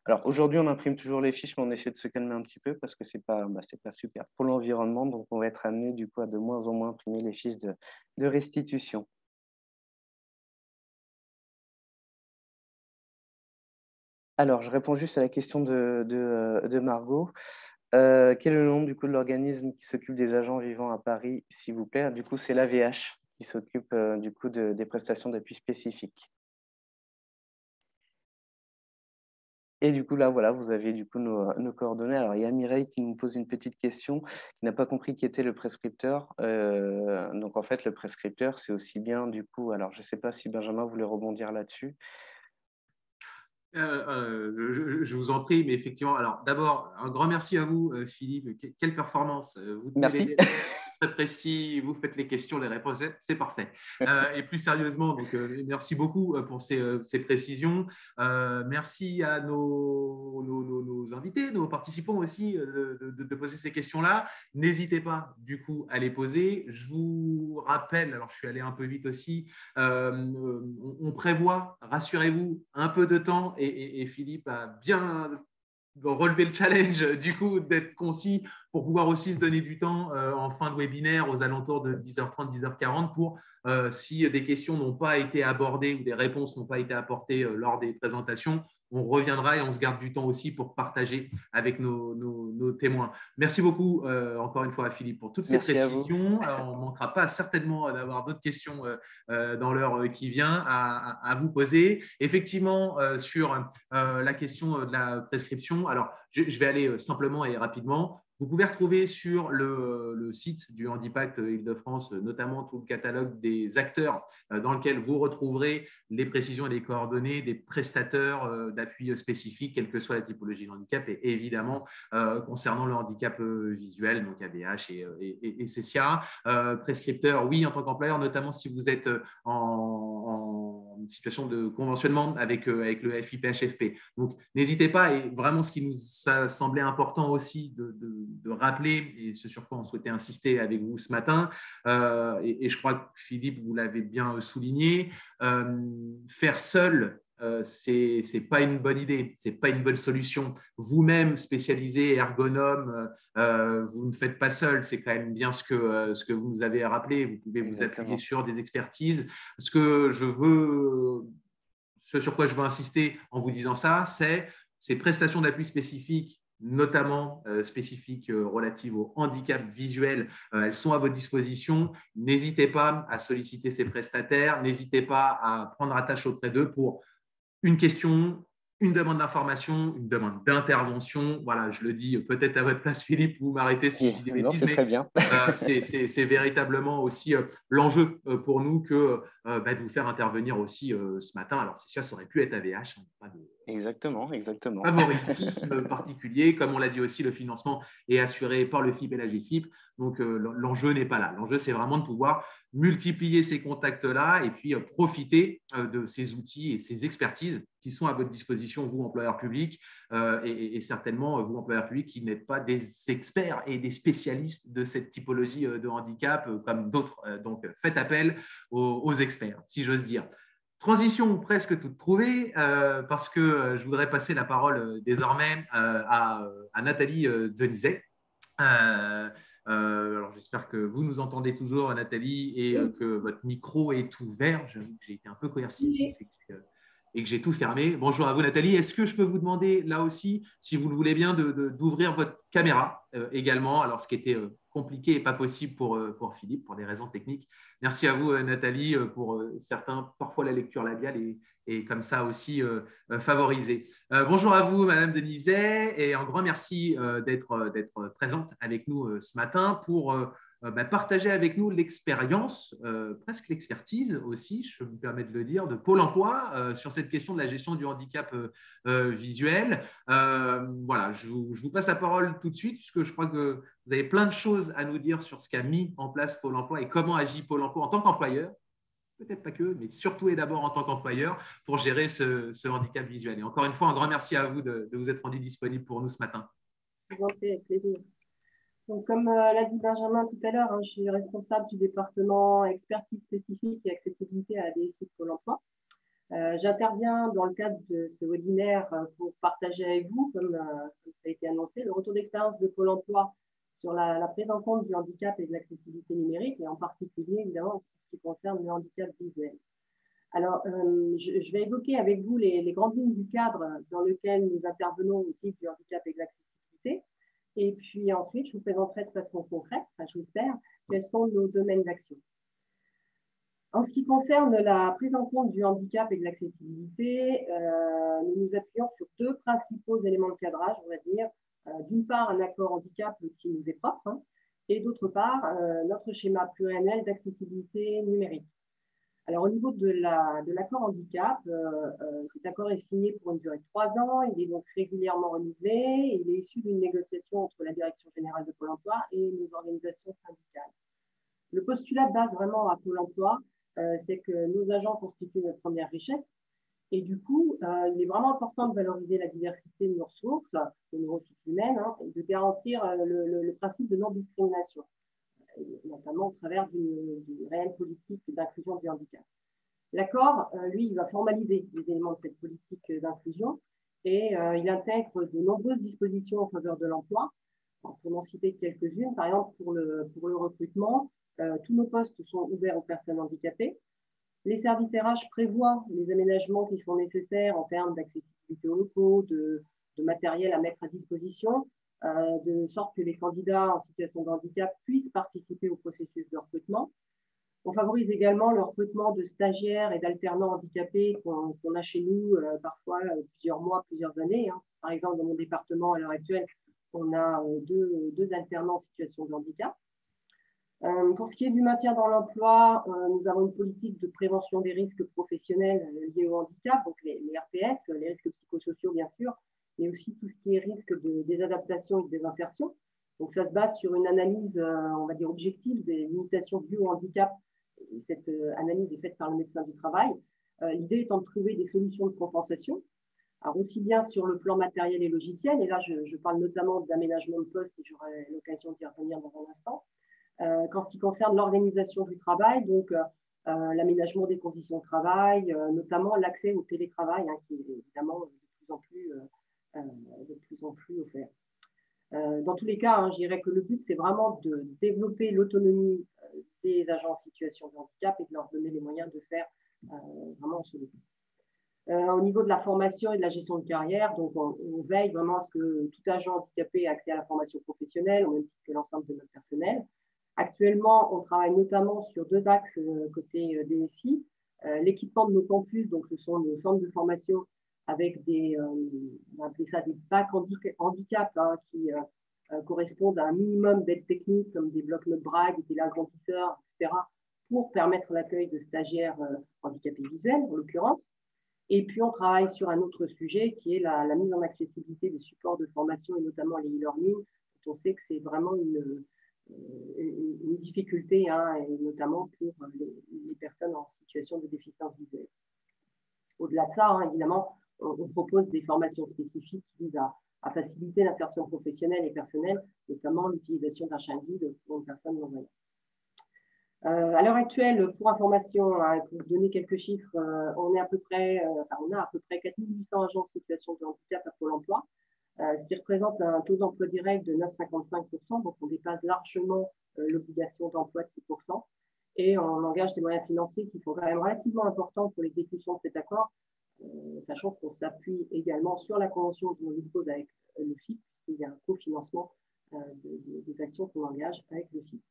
Alors aujourd'hui, on imprime toujours les fiches, mais on essaie de se calmer un petit peu parce que c'est pas super pour l'environnement. Donc, on va être amené du coup à de moins en moins imprimer les fiches de restitution. Alors, je réponds juste à la question de Margot. Quel est le nom du coup de l'organisme qui s'occupe des agents vivant à Paris, s'il vous plaît? Du coup, c'est l'AVH qui s'occupe du coup des prestations d'appui spécifiques. Et du coup, là, voilà, vous avez du coup nos coordonnées. Alors, il y a Mireille qui nous pose une petite question, qui n'a pas compris qui était le prescripteur. Donc, en fait, le prescripteur, c'est aussi bien du coup, alors je ne sais pas si Benjamin voulait rebondir là-dessus. Je vous en prie, mais effectivement, alors d'abord, un grand merci à vous, Philippe. Quelle performance! Vous tenez les Merci. délais, très précis, vous faites les questions, les réponses, c'est parfait. Et plus sérieusement, donc, merci beaucoup pour ces précisions. Merci à nos invités, nos participants aussi de poser ces questions-là. N'hésitez pas, du coup, à les poser. Je vous rappelle, alors je suis allé un peu vite aussi, on prévoit, rassurez-vous, un peu de temps et Philippe a bien relevé le challenge du coup d'être concis pour pouvoir aussi se donner du temps en fin de webinaire aux alentours de 10h30, 10h40 pour si des questions n'ont pas été abordées ou des réponses n'ont pas été apportées lors des présentations, on reviendra et on se garde du temps aussi pour partager avec nos témoins. Merci beaucoup encore une fois à Philippe pour toutes ces Merci à vous. précisions. On ne manquera pas certainement d'avoir d'autres questions dans l'heure qui vient à vous poser. Effectivement, sur la question de la prescription, alors je vais aller simplement et rapidement. Vous pouvez retrouver sur le site du Handipact Île-de-France, notamment tout le catalogue des acteurs dans lequel vous retrouverez les précisions et les coordonnées des prestataires d'appui spécifiques, quelle que soit la typologie de handicap, et évidemment concernant le handicap visuel, donc AVH et CCA. Prescripteur, oui, en tant qu'employeur, notamment si vous êtes en situation de conventionnement avec le FIPHFP. Donc, n'hésitez pas. Et vraiment, ce qui nous a semblé important aussi de rappeler, et ce sur quoi on souhaitait insister avec vous ce matin, et je crois que Philippe, vous l'avez bien souligné, faire seul, c'est pas une bonne idée, c'est pas une bonne solution. Vous-même, spécialisé, ergonome, vous ne faites pas seul. C'est quand même bien ce que vous nous avez rappelé. Vous pouvez vous appuyer Exactement. sur des expertises. Ce sur quoi je veux insister en vous disant ça, c'est ces prestations d'appui spécifiques, notamment spécifiques relatives au handicap visuel. Elles sont à votre disposition. N'hésitez pas à solliciter ces prestataires. N'hésitez pas à prendre attache auprès d'eux pour une question, une demande d'information, une demande d'intervention. Voilà, je le dis peut-être à votre place, Philippe, vous m'arrêtez si je dis des Non, bêtises, c'est mais très bien. c'est véritablement aussi l'enjeu pour nous que de vous faire intervenir aussi ce matin. Alors, ça aurait pu être AVH, hein, pas de Exactement, exactement. favoritisme particulier. Comme on l'a dit aussi, le financement est assuré par le FIP et la GFIP. Donc, l'enjeu n'est pas là. L'enjeu, c'est vraiment de pouvoir multiplier ces contacts-là et puis profiter de ces outils et ces expertises qui sont à votre disposition, vous, employeurs publics, et certainement, vous, employeurs publics, qui n'êtes pas des experts et des spécialistes de cette typologie de handicap comme d'autres. Donc, faites appel aux experts, si j'ose dire. Transition presque toute trouvée, parce que je voudrais passer la parole désormais à Nathalie Denizet. Alors j'espère que vous nous entendez toujours, Nathalie, et que votre micro est ouvert. J'avoue que j'ai été un peu coercitif et que et que j'ai tout fermé. Bonjour à vous, Nathalie. Est-ce que je peux vous demander, là aussi, si vous le voulez bien, d'ouvrir votre caméra également, alors ce qui était compliqué et pas possible pour Philippe, pour des raisons techniques. Merci à vous, Nathalie, pour certains, parfois la lecture labiale et comme ça aussi favoriser. Bonjour à vous, Madame Denizet, et un grand merci d'être présente avec nous ce matin pour partager avec nous l'expérience, presque l'expertise aussi, je me permets de le dire, de Pôle emploi sur cette question de la gestion du handicap visuel. Voilà, je vous passe la parole tout de suite, puisque je crois que vous avez plein de choses à nous dire sur ce qu'a mis en place Pôle emploi et comment agit Pôle emploi en tant qu'employeur, peut-être pas que, mais surtout et d'abord en tant qu'employeur, pour gérer ce handicap visuel. Et encore une fois, un grand merci à vous de vous être rendu disponible pour nous ce matin. Je vous en prie, avec plaisir. Donc, comme l'a dit Benjamin tout à l'heure, je suis responsable du département expertise spécifique et accessibilité à la DSI de Pôle emploi. J'interviens dans le cadre de ce webinaire pour partager avec vous, comme ça a été annoncé, le retour d'expérience de Pôle emploi sur la prise en compte du handicap et de l'accessibilité numérique, et en particulier, évidemment, pour ce qui concerne le handicap visuel. Alors, je vais évoquer avec vous les grandes lignes du cadre dans lequel nous intervenons au titre du handicap et de l'accessibilité. Et puis ensuite, je vous présenterai de façon concrète, je l'espère, quels sont nos domaines d'action. En ce qui concerne la prise en compte du handicap et de l'accessibilité, nous nous appuyons sur deux principaux éléments de cadrage, on va dire. D'une part, un accord handicap qui nous est propre, et d'autre part, notre schéma pluriannuel d'accessibilité numérique. Alors, au niveau de l'accord handicap, cet accord est signé pour une durée de 3 ans. Il est donc régulièrement renouvelé. Il est issu d'une négociation entre la Direction générale de Pôle emploi et nos organisations syndicales. Le postulat de base vraiment à Pôle emploi, c'est que nos agents constituent notre première richesse. Et du coup, il est vraiment important de valoriser la diversité de nos ressources humaines, et de garantir le principe de non-discrimination, notamment au travers d'une réelle politique d'inclusion du handicap. L'accord, lui, il va formaliser les éléments de cette politique d'inclusion et il intègre de nombreuses dispositions en faveur de l'emploi. Pour n'en citer quelques-unes, par exemple, pour le recrutement, tous nos postes sont ouverts aux personnes handicapées. Les services RH prévoient les aménagements qui sont nécessaires en termes d'accessibilité aux locaux, de matériel à mettre à disposition, de sorte que les candidats en situation de handicap puissent participer au processus de recrutement. On favorise également le recrutement de stagiaires et d'alternants handicapés qu'on a chez nous parfois plusieurs mois, plusieurs années. Par exemple, dans mon département, à l'heure actuelle, on a deux alternants en situation de handicap. Pour ce qui est du maintien dans l'emploi, nous avons une politique de prévention des risques professionnels liés au handicap, donc les RPS, les risques psychosociaux bien sûr, mais aussi tout ce qui est risque de désadaptation et de désinsertion. Donc ça se base sur une analyse, on va dire, objective des limitations dues au handicap. Et cette analyse est faite par le médecin du travail. L'idée étant de trouver des solutions de compensation, alors aussi bien sur le plan matériel et logiciel, et là je parle notamment d'aménagement de poste, et j'aurai l'occasion d'y revenir dans un instant, qu'en ce qui concerne l'organisation du travail, donc l'aménagement des conditions de travail, notamment l'accès au télétravail, qui est évidemment de plus en plus offert. Dans tous les cas, je dirais que le but, c'est vraiment de développer l'autonomie des agents en situation de handicap et de leur donner les moyens de faire vraiment ce but. Au niveau de la formation et de la gestion de carrière, donc on veille vraiment à ce que tout agent handicapé ait accès à la formation professionnelle, au même titre que l'ensemble de notre personnel. Actuellement, on travaille notamment sur deux axes côté DSI. L'équipement de nos campus, donc ce sont nos centres de formation avec on va appeler ça des bacs handicap qui correspondent à un minimum d'aide technique comme des blocs-notes braille, des agrandisseurs, etc., pour permettre l'accueil de stagiaires handicapés visuels, en l'occurrence. Et puis, on travaille sur un autre sujet qui est la mise en accessibilité des supports de formation et notamment les e-learning. On sait que c'est vraiment une difficulté, et notamment pour les personnes en situation de déficience visuelle. Au-delà de ça, évidemment, on propose des formations spécifiques qui visent à faciliter l'insertion professionnelle et personnelle, notamment l'utilisation d'un chien guide pour une personne non-voyante. À l'heure actuelle, pour information, pour vous donner quelques chiffres, on a à peu près 4800 agents en situation de handicap à Pôle emploi, ce qui représente un taux d'emploi direct de 9,55%, donc on dépasse largement l'obligation d'emploi de 6%, et on engage des moyens financiers qui sont quand même relativement importants pour l'exécution de cet accord. sachant qu'on s'appuie également sur la convention dont on dispose avec le FIP, puisqu'il y a un cofinancement des actions qu'on engage avec le FIP.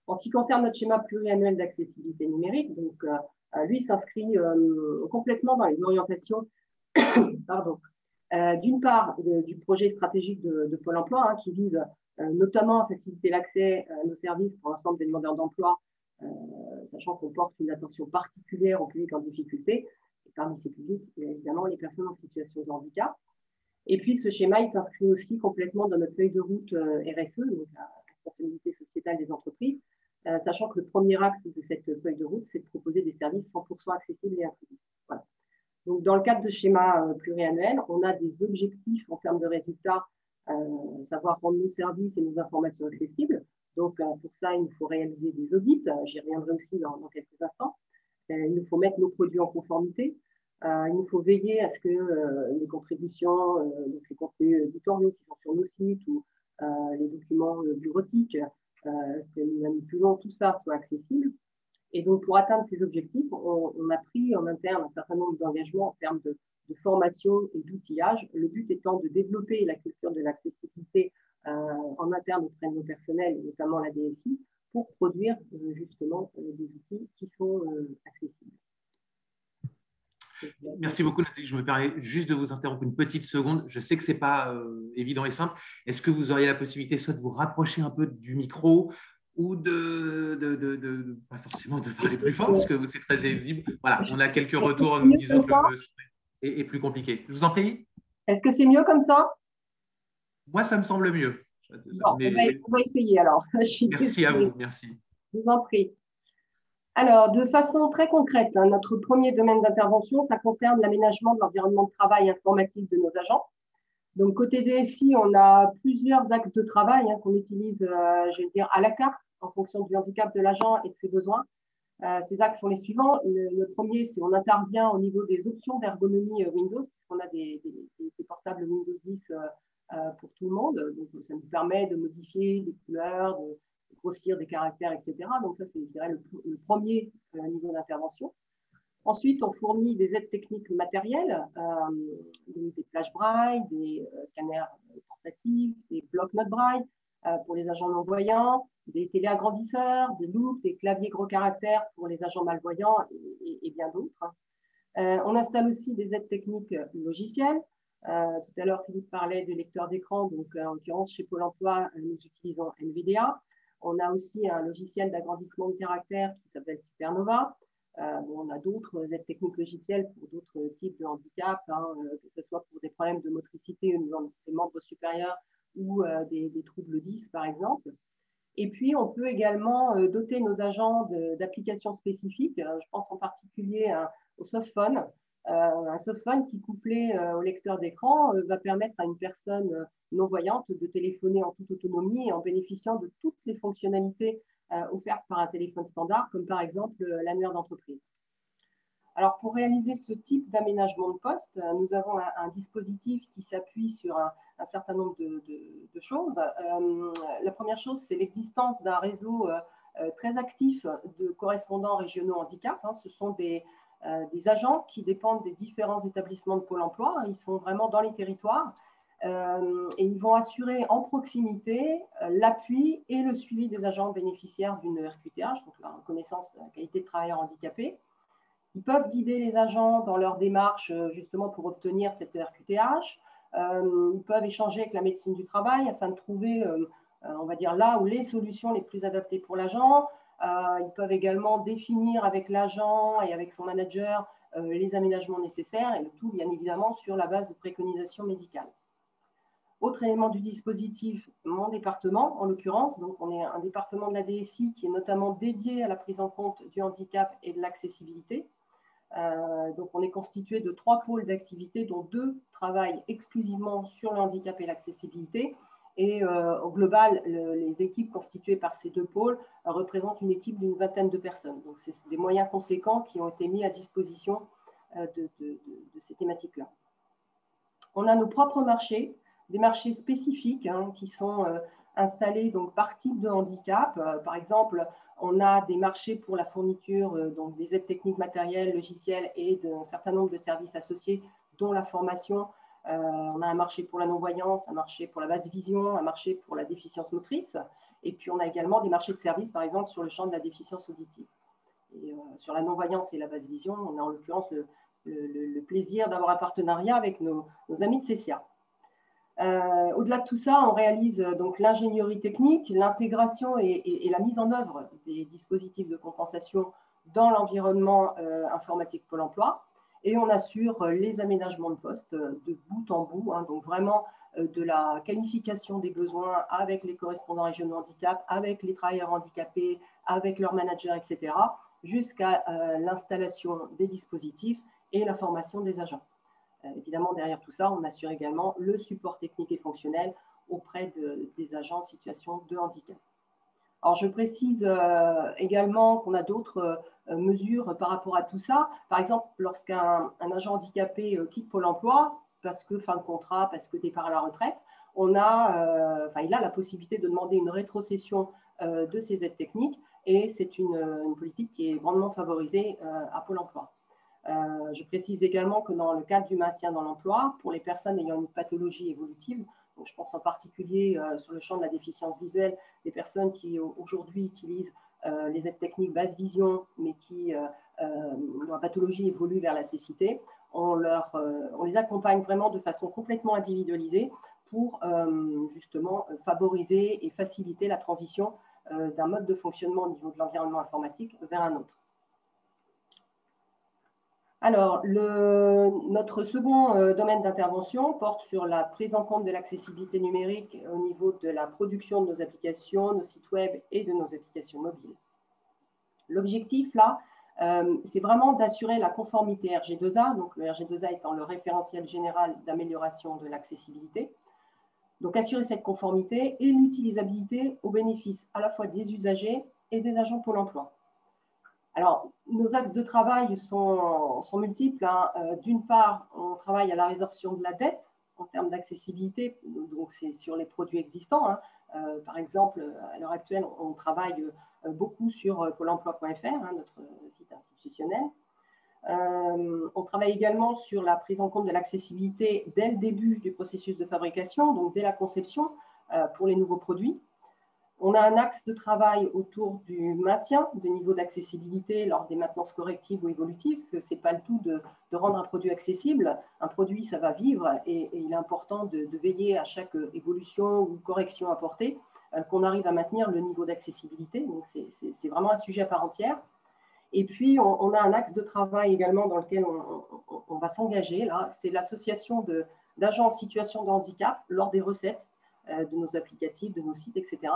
En ce qui concerne notre schéma pluriannuel d'accessibilité numérique, donc, lui s'inscrit complètement dans les orientations d'une part du projet stratégique de Pôle emploi, qui vise notamment à faciliter l'accès à nos services pour l'ensemble des demandeurs d'emploi, sachant qu'on porte une attention particulière aux publics en difficulté. Et parmi ces publics, il y a évidemment les personnes en situation de handicap. Et puis, ce schéma, il s'inscrit aussi complètement dans notre feuille de route RSE, donc la responsabilité sociétale des entreprises, sachant que le premier axe de cette feuille de route, c'est de proposer des services 100% accessibles et inclusifs. Voilà. Donc, dans le cadre de schéma pluriannuel, on a des objectifs en termes de résultats, savoir rendre nos services et nos informations accessibles. Donc, pour ça, il nous faut réaliser des audits. J'y reviendrai aussi dans quelques instants. Il nous faut mettre nos produits en conformité. Il nous faut veiller à ce que les contributions, donc les contenus éditoriaux qui sont sur nos sites ou les documents bureautiques que nous manipulons, tout ça soit accessible. Et donc, pour atteindre ces objectifs, on a pris en interne un certain nombre d'engagements en termes de formation et d'outillage. Le but étant de développer la culture de l'accessibilité en interne auprès de nos personnels, et notamment la DSI, pour produire justement des outils qui sont accessibles. Merci beaucoup, Nathalie. Je me permets juste de vous interrompre une petite seconde. Je sais que ce n'est pas évident et simple. Est-ce que vous auriez la possibilité soit de vous rapprocher un peu du micro ou pas forcément de parler plus fort, parce que c'est très évident. Voilà, on a quelques retours nous disant que le son est plus compliqué. Je vous en prie. Est-ce que c'est mieux comme ça? Moi, ça me semble mieux. Bon, on va essayer alors. Merci à vous, merci. Je vous en prie. Alors, de façon très concrète, notre premier domaine d'intervention, ça concerne l'aménagement de l'environnement de travail informatique de nos agents. Donc, côté DSI, on a plusieurs axes de travail qu'on utilise, je vais dire, à la carte, en fonction du handicap de l'agent et de ses besoins. Ces axes sont les suivants. Le premier, c'est qu'on intervient au niveau des options d'ergonomie Windows, puisqu'on a des portables Windows 10 pour tout le monde. Donc, ça nous permet de modifier des couleurs, de grossir des caractères, etc. Donc, ça, c'est, je dirais, le premier niveau d'intervention. Ensuite, on fournit des aides techniques matérielles, des plages braille, des scanners portatifs, des blocs-notes braille pour les agents non-voyants, des téléagrandisseurs, des loupes, des claviers gros caractères pour les agents malvoyants et bien d'autres. On installe aussi des aides techniques logicielles. Tout à l'heure, Philippe parlait de lecteurs d'écran. Donc, en l'occurrence, chez Pôle emploi, nous utilisons NVDA. On a aussi un logiciel d'agrandissement de caractères qui s'appelle Supernova. On a d'autres aides techniques logicielles pour d'autres types de handicap, que ce soit pour des problèmes de motricité au niveau des membres supérieurs ou des troubles 10, par exemple. Et puis, on peut également doter nos agents d'applications spécifiques. Je pense en particulier au softphone. Un softphone qui, couplé au lecteur d'écran, va permettre à une personne non-voyante de téléphoner en toute autonomie et en bénéficiant de toutes les fonctionnalités offertes par un téléphone standard, comme par exemple l'annuaire d'entreprise. Alors, pour réaliser ce type d'aménagement de poste, nous avons un dispositif qui s'appuie sur un certain nombre de choses. La première chose, c'est l'existence d'un réseau très actif de correspondants régionaux handicap. Ce sont des agents qui dépendent des différents établissements de Pôle emploi. Ils sont vraiment dans les territoires et ils vont assurer en proximité l'appui et le suivi des agents bénéficiaires d'une RQTH, donc la reconnaissance de la qualité de travailleur handicapé. Ils peuvent guider les agents dans leur démarche justement pour obtenir cette RQTH. Ils peuvent échanger avec la médecine du travail afin de trouver, on va dire, là où les solutions les plus adaptées pour l'agent. Ils peuvent également définir avec l'agent et avec son manager les aménagements nécessaires, et le tout, bien évidemment, sur la base de préconisations médicales. Autre élément du dispositif, mon département, en l'occurrence, donc on est un département de la DSI qui est notamment dédié à la prise en compte du handicap et de l'accessibilité. Donc on est constitué de 3 pôles d'activité, dont 2 travaillent exclusivement sur le handicap et l'accessibilité. Et au global, les équipes constituées par ces 2 pôles représentent une équipe d'une vingtaine de personnes. Donc c'est des moyens conséquents qui ont été mis à disposition de ces thématiques-là. On a nos propres marchés, des marchés spécifiques qui sont installés donc, par type de handicap. Par exemple, On a des marchés pour la fourniture, donc des aides techniques matérielles, logicielles et d'un certain nombre de services associés, dont la formation. On a un marché pour la non-voyance, un marché pour la basse vision, un marché pour la déficience motrice. Et puis, on a également des marchés de services, par exemple, sur le champ de la déficience auditive. Et sur la non-voyance et la basse vision, on a en l'occurrence le plaisir d'avoir un partenariat avec nos amis de CESIA. Au-delà de tout ça, on réalise donc l'ingénierie technique, l'intégration et la mise en œuvre des dispositifs de compensation dans l'environnement informatique Pôle emploi. Et on assure les aménagements de poste de bout en bout, hein, donc vraiment de la qualification des besoins avec les correspondants régionaux handicap, avec les travailleurs handicapés, avec leurs managers, etc., jusqu'à l'installation des dispositifs et la formation des agents. Évidemment, derrière tout ça, on assure également le support technique et fonctionnel auprès des agents en situation de handicap. Alors, je précise également qu'on a d'autres mesures par rapport à tout ça. Par exemple, lorsqu'un agent handicapé quitte Pôle emploi, parce que fin de contrat, parce que départ à la retraite, il a la possibilité de demander une rétrocession de ses aides techniques, et c'est une politique qui est grandement favorisée à Pôle emploi. Je précise également que dans le cadre du maintien dans l'emploi, pour les personnes ayant une pathologie évolutive, donc je pense en particulier sur le champ de la déficience visuelle, des personnes qui aujourd'hui utilisent les aides techniques basse vision, mais qui, dont la pathologie évolue vers la cécité, on les accompagne vraiment de façon complètement individualisée pour justement favoriser et faciliter la transition d'un mode de fonctionnement au niveau de l'environnement informatique vers un autre. Alors, notre second domaine d'intervention porte sur la prise en compte de l'accessibilité numérique au niveau de la production de nos applications, nos sites web et de nos applications mobiles. L'objectif, là, c'est vraiment d'assurer la conformité RG2A, donc le RG2A étant le référentiel général d'amélioration de l'accessibilité. Donc, assurer cette conformité et l'utilisabilité au bénéfice à la fois des usagers et des agents Pôle emploi. Alors, nos axes de travail sont multiples, hein. D'une part, on travaille à la résorption de la dette en termes d'accessibilité, donc c'est sur les produits existants, hein. Par exemple, à l'heure actuelle, on travaille beaucoup sur pôle emploi.fr, hein, notre site institutionnel. On travaille également sur la prise en compte de l'accessibilité dès le début du processus de fabrication, donc dès la conception pour les nouveaux produits. On a un axe de travail autour du maintien de niveau d'accessibilité lors des maintenances correctives ou évolutives, parce que ce n'est pas le tout de rendre un produit accessible. Un produit, ça va vivre et il est important de veiller à chaque évolution ou correction apportée, qu'on arrive à maintenir le niveau d'accessibilité. Donc, c'est vraiment un sujet à part entière. Et puis, on a un axe de travail également dans lequel on va s'engager. Là, c'est l'association d'agents en situation de handicap lors des recettes de nos applicatifs, de nos sites, etc.,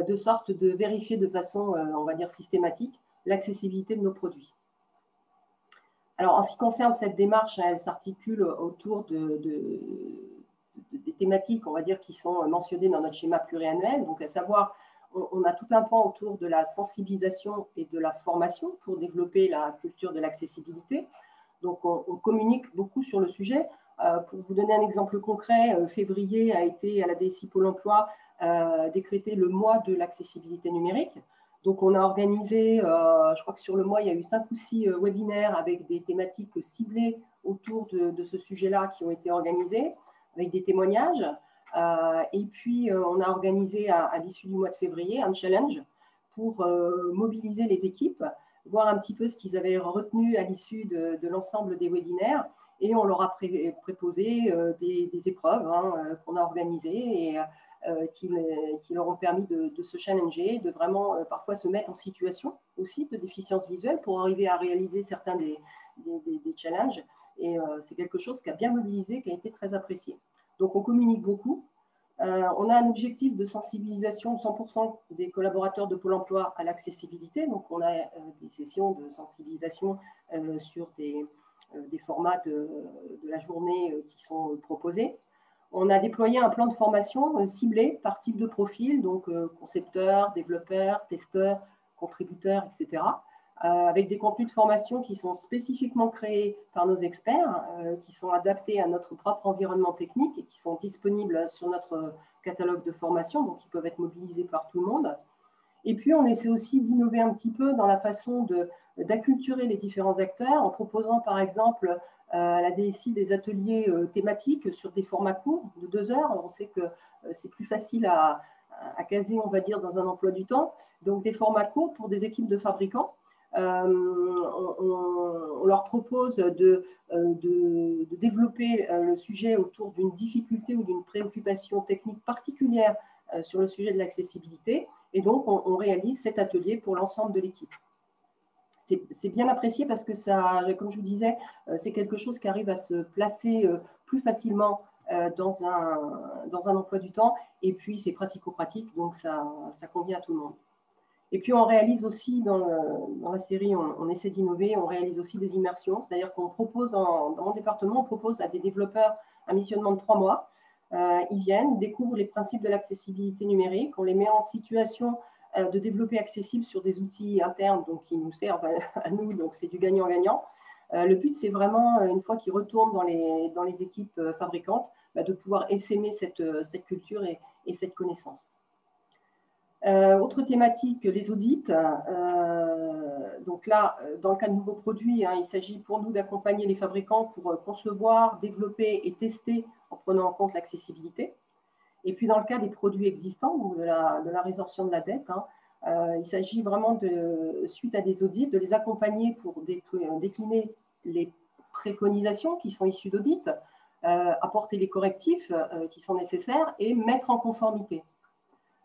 de sorte de vérifier de façon, on va dire, systématique l'accessibilité de nos produits. Alors, en ce qui concerne cette démarche, elle s'articule autour des thématiques, on va dire, qui sont mentionnées dans notre schéma pluriannuel. Donc, à savoir, on a tout un pan autour de la sensibilisation et de la formation pour développer la culture de l'accessibilité. Donc, on communique beaucoup sur le sujet. Pour vous donner un exemple concret, février a été à la DSI Pôle emploi décrété le mois de l'accessibilité numérique. Donc, on a organisé, je crois que sur le mois, il y a eu 5 ou 6 webinaires avec des thématiques ciblées autour de ce sujet-là qui ont été organisés, avec des témoignages. Et puis, on a organisé à l'issue du mois de février un challenge pour mobiliser les équipes, voir un petit peu ce qu'ils avaient retenu à l'issue de l'ensemble des webinaires. Et on leur a préposé des épreuves qu'on a organisées et qui leur ont permis de se challenger, de vraiment parfois se mettre en situation aussi de déficience visuelle pour arriver à réaliser certains des challenges. Et c'est quelque chose qui a bien mobilisé, qui a été très apprécié. Donc, on communique beaucoup. On a un objectif de sensibilisation de 100% des collaborateurs de Pôle emploi à l'accessibilité. Donc, on a des sessions de sensibilisation sur des formats de la journée qui sont proposés. On a déployé un plan de formation ciblé par type de profil, donc concepteurs, développeurs, testeurs, contributeurs, etc., avec des contenus de formation qui sont spécifiquement créés par nos experts, qui sont adaptés à notre propre environnement technique et qui sont disponibles sur notre catalogue de formation, donc qui peuvent être mobilisés par tout le monde. Et puis, on essaie aussi d'innover un petit peu dans la façon d'acculturer les différents acteurs en proposant, par exemple, à la DSI des ateliers thématiques sur des formats courts de 2 heures. On sait que c'est plus facile à caser, on va dire, dans un emploi du temps. Donc, des formats courts pour des équipes de fabricants. On leur propose de développer le sujet autour d'une difficulté ou d'une préoccupation technique particulière sur le sujet de l'accessibilité. Et donc, on réalise cet atelier pour l'ensemble de l'équipe. C'est bien apprécié parce que ça, comme je vous disais, c'est quelque chose qui arrive à se placer plus facilement dans un emploi du temps. Et puis, c'est pratico-pratique, donc ça convient à tout le monde. Et puis, on réalise aussi, dans la série, on essaie d'innover, on réalise aussi des immersions. C'est-à-dire qu'on propose, dans mon département, on propose à des développeurs un missionnement de 3 mois. Ils viennent, ils découvrent les principes de l'accessibilité numérique, on les met en situation de développer accessible sur des outils internes donc, qui nous servent à nous, donc c'est du gagnant-gagnant. Le but, c'est vraiment, une fois qu'ils retournent dans les équipes fabricantes, de pouvoir essaimer cette culture et cette connaissance. Autre thématique, les audits. Donc là, dans le cas de nouveaux produits, il s'agit pour nous d'accompagner les fabricants pour concevoir, développer et tester en prenant en compte l'accessibilité. Et puis dans le cas des produits existants, ou de la résorption de la dette, il s'agit vraiment, suite à des audits, de les accompagner pour décliner les préconisations qui sont issues d'audits, apporter les correctifs qui sont nécessaires et mettre en conformité.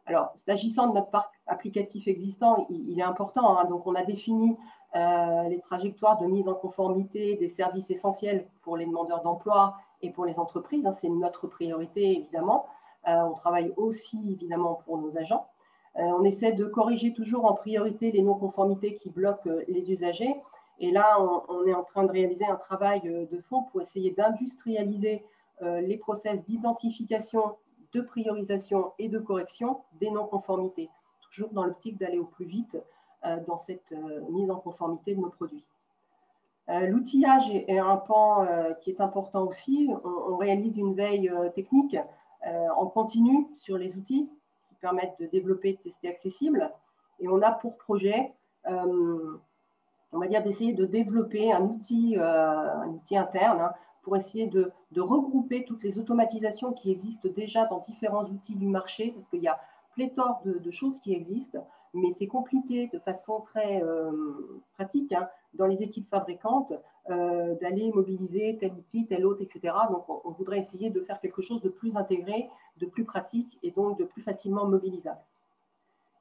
Alors, s'agissant de notre parc applicatif existant, il est important. Donc, on a défini les trajectoires de mise en conformité des services essentiels pour les demandeurs d'emploi et pour les entreprises. C'est notre priorité, évidemment. On travaille aussi, évidemment, pour nos agents. On essaie de corriger toujours en priorité les non-conformités qui bloquent les usagers. Et là, on est en train de réaliser un travail de fond pour essayer d'industrialiser les process d'identification, de priorisation et de correction des non-conformités, toujours dans l'optique d'aller au plus vite dans cette mise en conformité de nos produits. L'outillage est un pan qui est important aussi. On réalise une veille technique en continu sur les outils qui permettent de développer et de tester accessible. Et on a pour projet, on va dire, d'essayer de développer un outil interne pour essayer de regrouper toutes les automatisations qui existent déjà dans différents outils du marché, parce qu'il y a pléthore de choses qui existent, mais c'est compliqué de façon très pratique dans les équipes fabricantes d'aller mobiliser tel outil, tel autre, etc. Donc, on voudrait essayer de faire quelque chose de plus intégré, de plus pratique et donc de plus facilement mobilisable.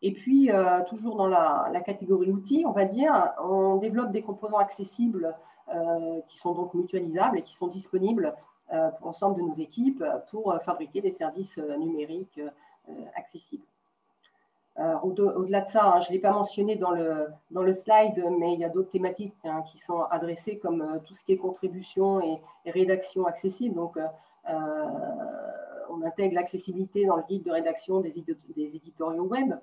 Et puis, toujours dans la catégorie outils, on va dire, on développe des composants accessibles qui sont donc mutualisables et qui sont disponibles pour l'ensemble de nos équipes pour fabriquer des services numériques accessibles. Au-delà de ça, je ne l'ai pas mentionné dans le slide, mais il y a d'autres thématiques qui sont adressées comme tout ce qui est contribution et rédaction accessible. Donc, on intègre l'accessibilité dans le guide de rédaction des éditoriaux web.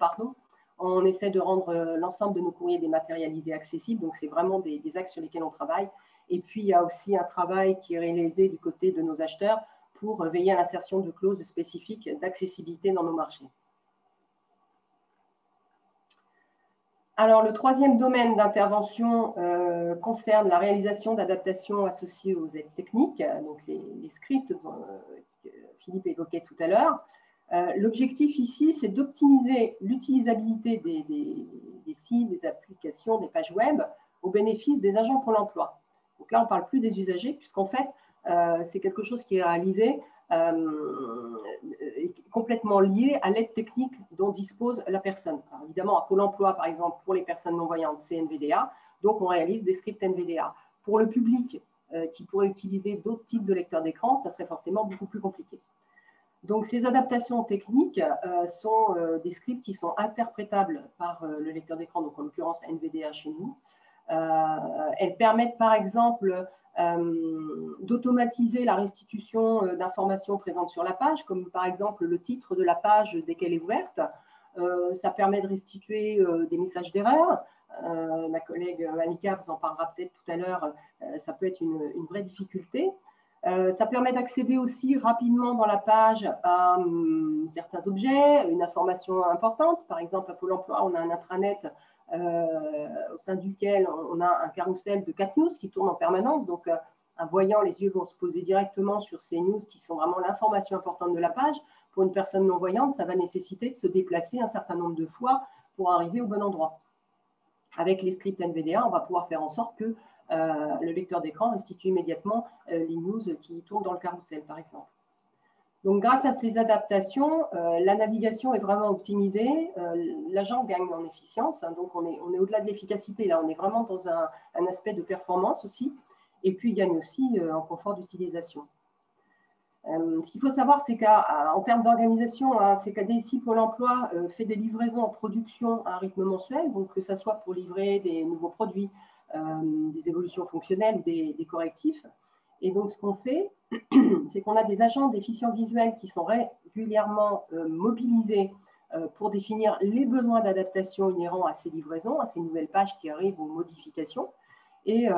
On essaie de rendre l'ensemble de nos courriers dématérialisés accessibles. Donc, c'est vraiment des axes sur lesquels on travaille. Et puis, il y a aussi un travail qui est réalisé du côté de nos acheteurs pour veiller à l'insertion de clauses spécifiques d'accessibilité dans nos marchés. Alors, le troisième domaine d'intervention concerne la réalisation d'adaptations associées aux aides techniques, donc les scripts que Philippe évoquait tout à l'heure. L'objectif ici, c'est d'optimiser l'utilisabilité des sites, des applications, des pages web au bénéfice des agents pour l'emploi. Donc là, on ne parle plus des usagers, puisqu'en fait, c'est quelque chose qui est réalisé complètement lié à l'aide technique dont dispose la personne. Alors, évidemment, à Pôle emploi, par exemple, pour les personnes non-voyantes, c'est NVDA. Donc, on réalise des scripts NVDA. Pour le public qui pourrait utiliser d'autres types de lecteurs d'écran, ça serait forcément beaucoup plus compliqué. Donc, ces adaptations techniques sont des scripts qui sont interprétables par le lecteur d'écran, donc en l'occurrence NVDA chez nous. Elles permettent, par exemple, d'automatiser la restitution d'informations présentes sur la page, comme par exemple le titre de la page dès qu'elle est ouverte. Ça permet de restituer des messages d'erreur. Ma collègue Annika vous en parlera peut-être tout à l'heure. Ça peut être une vraie difficulté. Ça permet d'accéder aussi rapidement dans la page à certains objets, une information importante. Par exemple, à Pôle emploi, on a un intranet au sein duquel on a un carrousel de 4 news qui tourne en permanence. Donc, un voyant, les yeux vont se poser directement sur ces news qui sont vraiment l'information importante de la page. Pour une personne non-voyante, ça va nécessiter de se déplacer un certain nombre de fois pour arriver au bon endroit. Avec les scripts NVDA, on va pouvoir faire en sorte que le lecteur d'écran restitue immédiatement les news qui tournent dans le carrousel, par exemple. Donc, grâce à ces adaptations, la navigation est vraiment optimisée. L'agent gagne en efficience. Hein, donc, on est au-delà de l'efficacité. Là, on est vraiment dans un aspect de performance aussi. Et puis, il gagne aussi en confort d'utilisation. Ce qu'il faut savoir, c'est qu'en termes d'organisation, hein, c'est qu'ADSI Pôle emploi fait des livraisons en production à un rythme mensuel, donc que ce soit pour livrer des nouveaux produits, des évolutions fonctionnelles ou des correctifs. Et donc, ce qu'on fait, c'est qu'on a des agents déficients visuels qui sont régulièrement mobilisés pour définir les besoins d'adaptation inhérents à ces livraisons, à ces nouvelles pages qui arrivent aux modifications. Et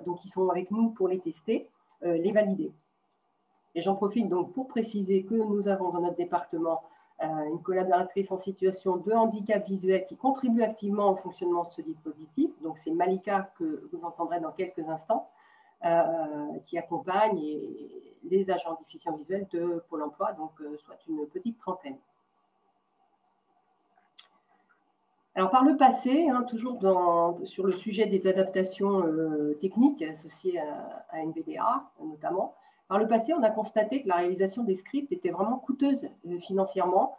donc, ils sont avec nous pour les tester, les valider. Et j'en profite donc pour préciser que nous avons dans notre département une collaboratrice en situation de handicap visuel qui contribue activement au fonctionnement de ce dispositif. Donc, c'est Malika que vous entendrez dans quelques instants, qui accompagne les agents déficients visuels de Pôle emploi, donc soit une petite trentaine. Alors, par le passé, hein, toujours sur le sujet des adaptations techniques associées à NVDA notamment, par le passé, on a constaté que la réalisation des scripts était vraiment coûteuse financièrement,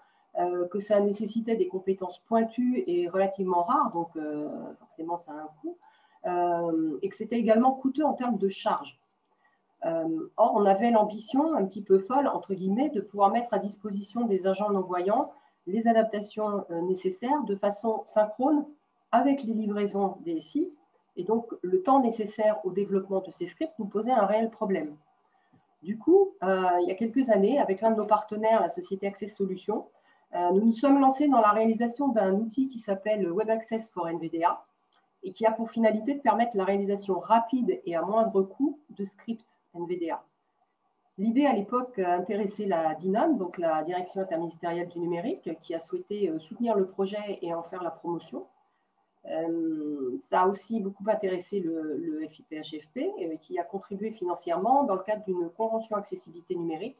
que ça nécessitait des compétences pointues et relativement rares, donc forcément ça a un coût, et que c'était également coûteux en termes de charges. Or, on avait l'ambition un petit peu folle, entre guillemets, de pouvoir mettre à disposition des agents non-voyants les adaptations nécessaires de façon synchrone avec les livraisons des SI, et donc le temps nécessaire au développement de ces scripts nous posait un réel problème. Du coup, il y a quelques années, avec l'un de nos partenaires, la société Access Solutions, nous nous sommes lancés dans la réalisation d'un outil qui s'appelle Web Access for NVDA et qui a pour finalité de permettre la réalisation rapide et à moindre coût de scripts NVDA. L'idée à l'époque intéressait la DINAM, donc la Direction interministérielle du numérique, qui a souhaité soutenir le projet et en faire la promotion. Ça a aussi beaucoup intéressé le FIPHFP, qui a contribué financièrement dans le cadre d'une convention accessibilité numérique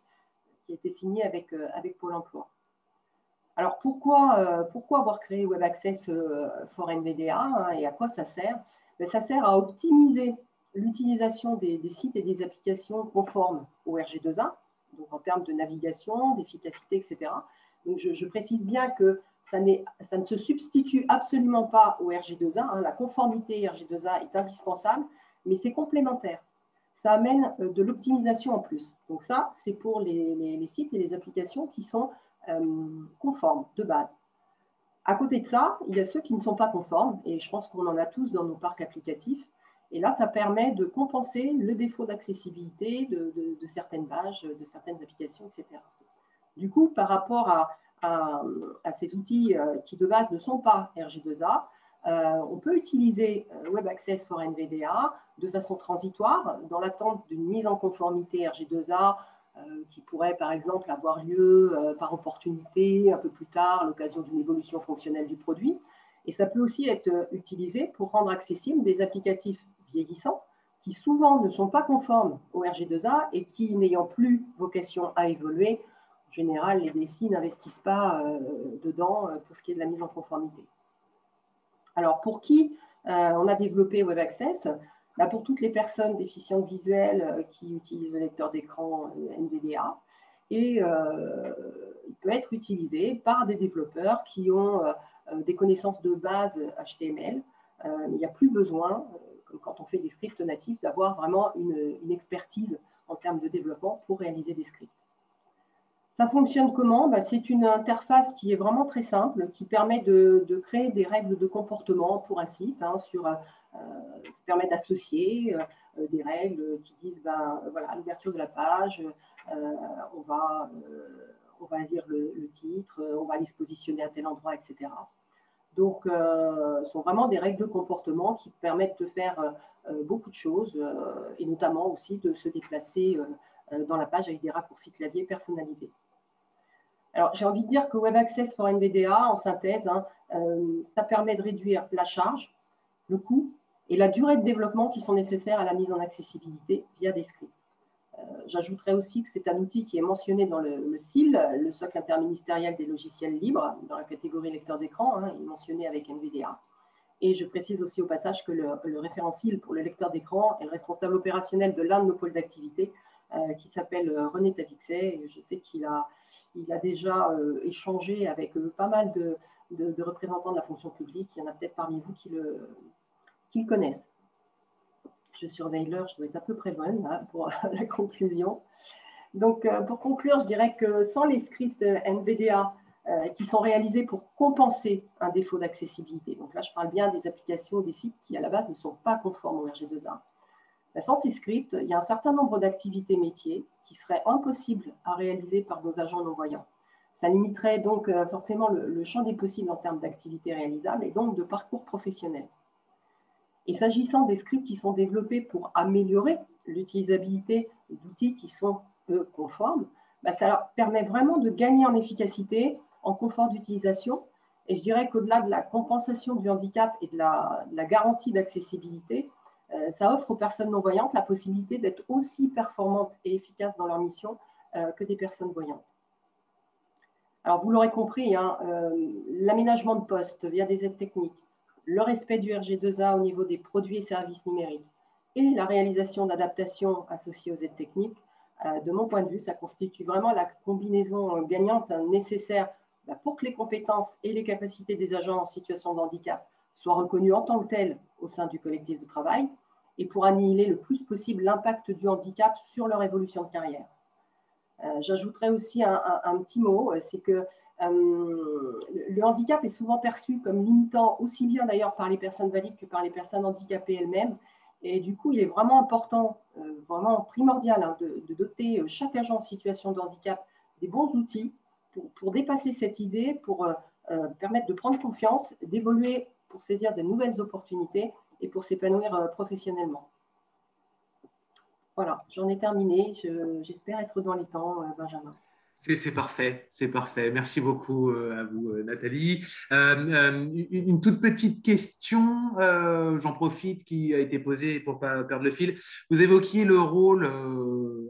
qui a été signée avec Pôle emploi. Alors, pourquoi avoir créé Web Access for NVDA, hein, et à quoi ça sert? Ça sert à optimiser l'utilisation des sites et des applications conformes au RG2A, donc en termes de navigation, d'efficacité, etc. Donc, je précise bien que ça ne se substitue absolument pas au RG2A. Hein. La conformité RG2A est indispensable, mais c'est complémentaire. Ça amène de l'optimisation en plus. Donc ça, c'est pour les sites et les applications qui sont conformes de base. À côté de ça, il y a ceux qui ne sont pas conformes, et je pense qu'on en a tous dans nos parcs applicatifs. Et là, ça permet de compenser le défaut d'accessibilité de certaines pages, de certaines applications, etc. Du coup, par rapport à ces outils qui de base ne sont pas RG2A, on peut utiliser Web Access for NVDA de façon transitoire dans l'attente d'une mise en conformité RG2A qui pourrait par exemple avoir lieu par opportunité un peu plus tard à l'occasion d'une évolution fonctionnelle du produit. Et ça peut aussi être utilisé pour rendre accessibles des applicatifs vieillissants qui souvent ne sont pas conformes au RG2A et qui, n'ayant plus vocation à évoluer, en général, les DSI n'investissent pas dedans pour ce qui est de la mise en conformité. Alors, pour qui on a développé Web Access? Pour toutes les personnes déficientes visuelles qui utilisent le lecteur d'écran NVDA. Et il peut être utilisé par des développeurs qui ont des connaissances de base HTML. Il n'y a plus besoin, comme quand on fait des scripts natifs, d'avoir vraiment une expertise en termes de développement pour réaliser des scripts. Ça fonctionne comment? C'est une interface qui est vraiment très simple, qui permet de créer des règles de comportement pour un site, hein, ça permet d'associer des règles qui disent, voilà, à l'ouverture de la page, on va lire le titre, on va aller se positionner à tel endroit, etc. Donc, ce sont vraiment des règles de comportement qui permettent de faire beaucoup de choses et notamment aussi de se déplacer dans la page avec des raccourcis clavier personnalisés. Alors, j'ai envie de dire que Web Access for NVDA, en synthèse, ça permet de réduire la charge, le coût et la durée de développement qui sont nécessaires à la mise en accessibilité via des scripts. J'ajouterais aussi que c'est un outil qui est mentionné dans le SIL, le socle interministériel des logiciels libres, dans la catégorie lecteur d'écran, il est mentionné avec NVDA. Et je précise aussi au passage que le référent SIL pour le lecteur d'écran est le responsable opérationnel de l'un de nos pôles d'activité, qui s'appelle René Tavixet. Je sais qu'il a déjà échangé avec pas mal de représentants de la fonction publique. Il y en a peut-être parmi vous qui le connaissent. Je surveille l'heure, je dois être à peu près bonne pour la conclusion. Donc, pour conclure, je dirais que sans les scripts NVDA qui sont réalisés pour compenser un défaut d'accessibilité, donc là, je parle bien des applications ou des sites qui, à la base, ne sont pas conformes au RG2A. Sans ces scripts, il y a un certain nombre d'activités métiers qui seraient impossibles à réaliser par nos agents non-voyants. Ça limiterait donc forcément le champ des possibles en termes d'activités réalisables et donc de parcours professionnels. Et s'agissant des scripts qui sont développés pour améliorer l'utilisabilité d'outils qui sont, eux, conformes, ça leur permet vraiment de gagner en efficacité, en confort d'utilisation. Et je dirais qu'au-delà de la compensation du handicap et de la garantie d'accessibilité, ça offre aux personnes non-voyantes la possibilité d'être aussi performantes et efficaces dans leur mission que des personnes voyantes. Alors, vous l'aurez compris, l'aménagement de poste via des aides techniques, le respect du RG2A au niveau des produits et services numériques et la réalisation d'adaptations associées aux aides techniques, de mon point de vue, ça constitue vraiment la combinaison gagnante nécessaire pour que les compétences et les capacités des agents en situation de handicap soient reconnues en tant que telles au sein du collectif de travail et pour annihiler le plus possible l'impact du handicap sur leur évolution de carrière. J'ajouterais aussi un petit mot, c'est que le handicap est souvent perçu comme limitant aussi bien d'ailleurs par les personnes valides que par les personnes handicapées elles-mêmes. Et du coup, il est vraiment important, vraiment primordial de doter chaque agent en situation de handicap des bons outils pour dépasser cette idée, pour permettre de prendre confiance, d'évoluer pour saisir de nouvelles opportunités et pour s'épanouir professionnellement. Voilà, j'en ai terminé. J'espère être dans les temps, Benjamin. C'est parfait, c'est parfait. Merci beaucoup à vous, Nathalie. Une toute petite question, j'en profite, qui a été posée pour ne pas perdre le fil. Vous évoquiez le rôle,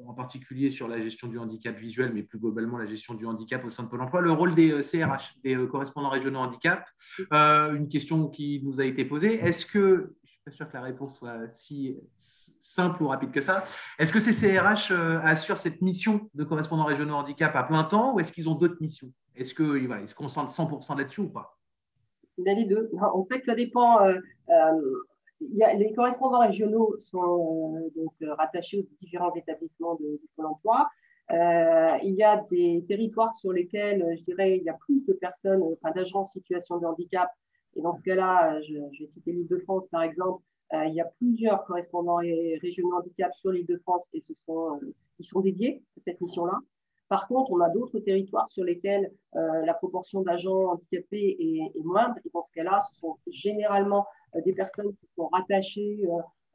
en particulier sur la gestion du handicap visuel, mais plus globalement la gestion du handicap au sein de Pôle emploi, le rôle des CRH, des correspondants régionaux handicap. Une question qui nous a été posée. Est-ce que, je ne suis pas sûr que la réponse soit si simple ou rapide que ça, est-ce que ces CRH assurent cette mission de correspondants régionaux handicap à plein temps ou est-ce qu'ils ont d'autres missions? Est-ce qu'ils se concentrent 100% là-dessus ou pas? Les deux. En fait, ça dépend. Les correspondants régionaux sont rattachés aux différents établissements de Pôle emploi. Il y a des territoires sur lesquels, je dirais, il y a plus de personnes, d'agents en situation de handicap. Et dans ce cas-là, je vais citer l'Île-de-France, par exemple. Il y a plusieurs correspondants régionaux handicap sur l'Île-de-France et ils sont dédiés à cette mission-là. Par contre, on a d'autres territoires sur lesquels la proportion d'agents handicapés est moindre. Et dans ce cas-là, ce sont généralement des personnes qui sont rattachées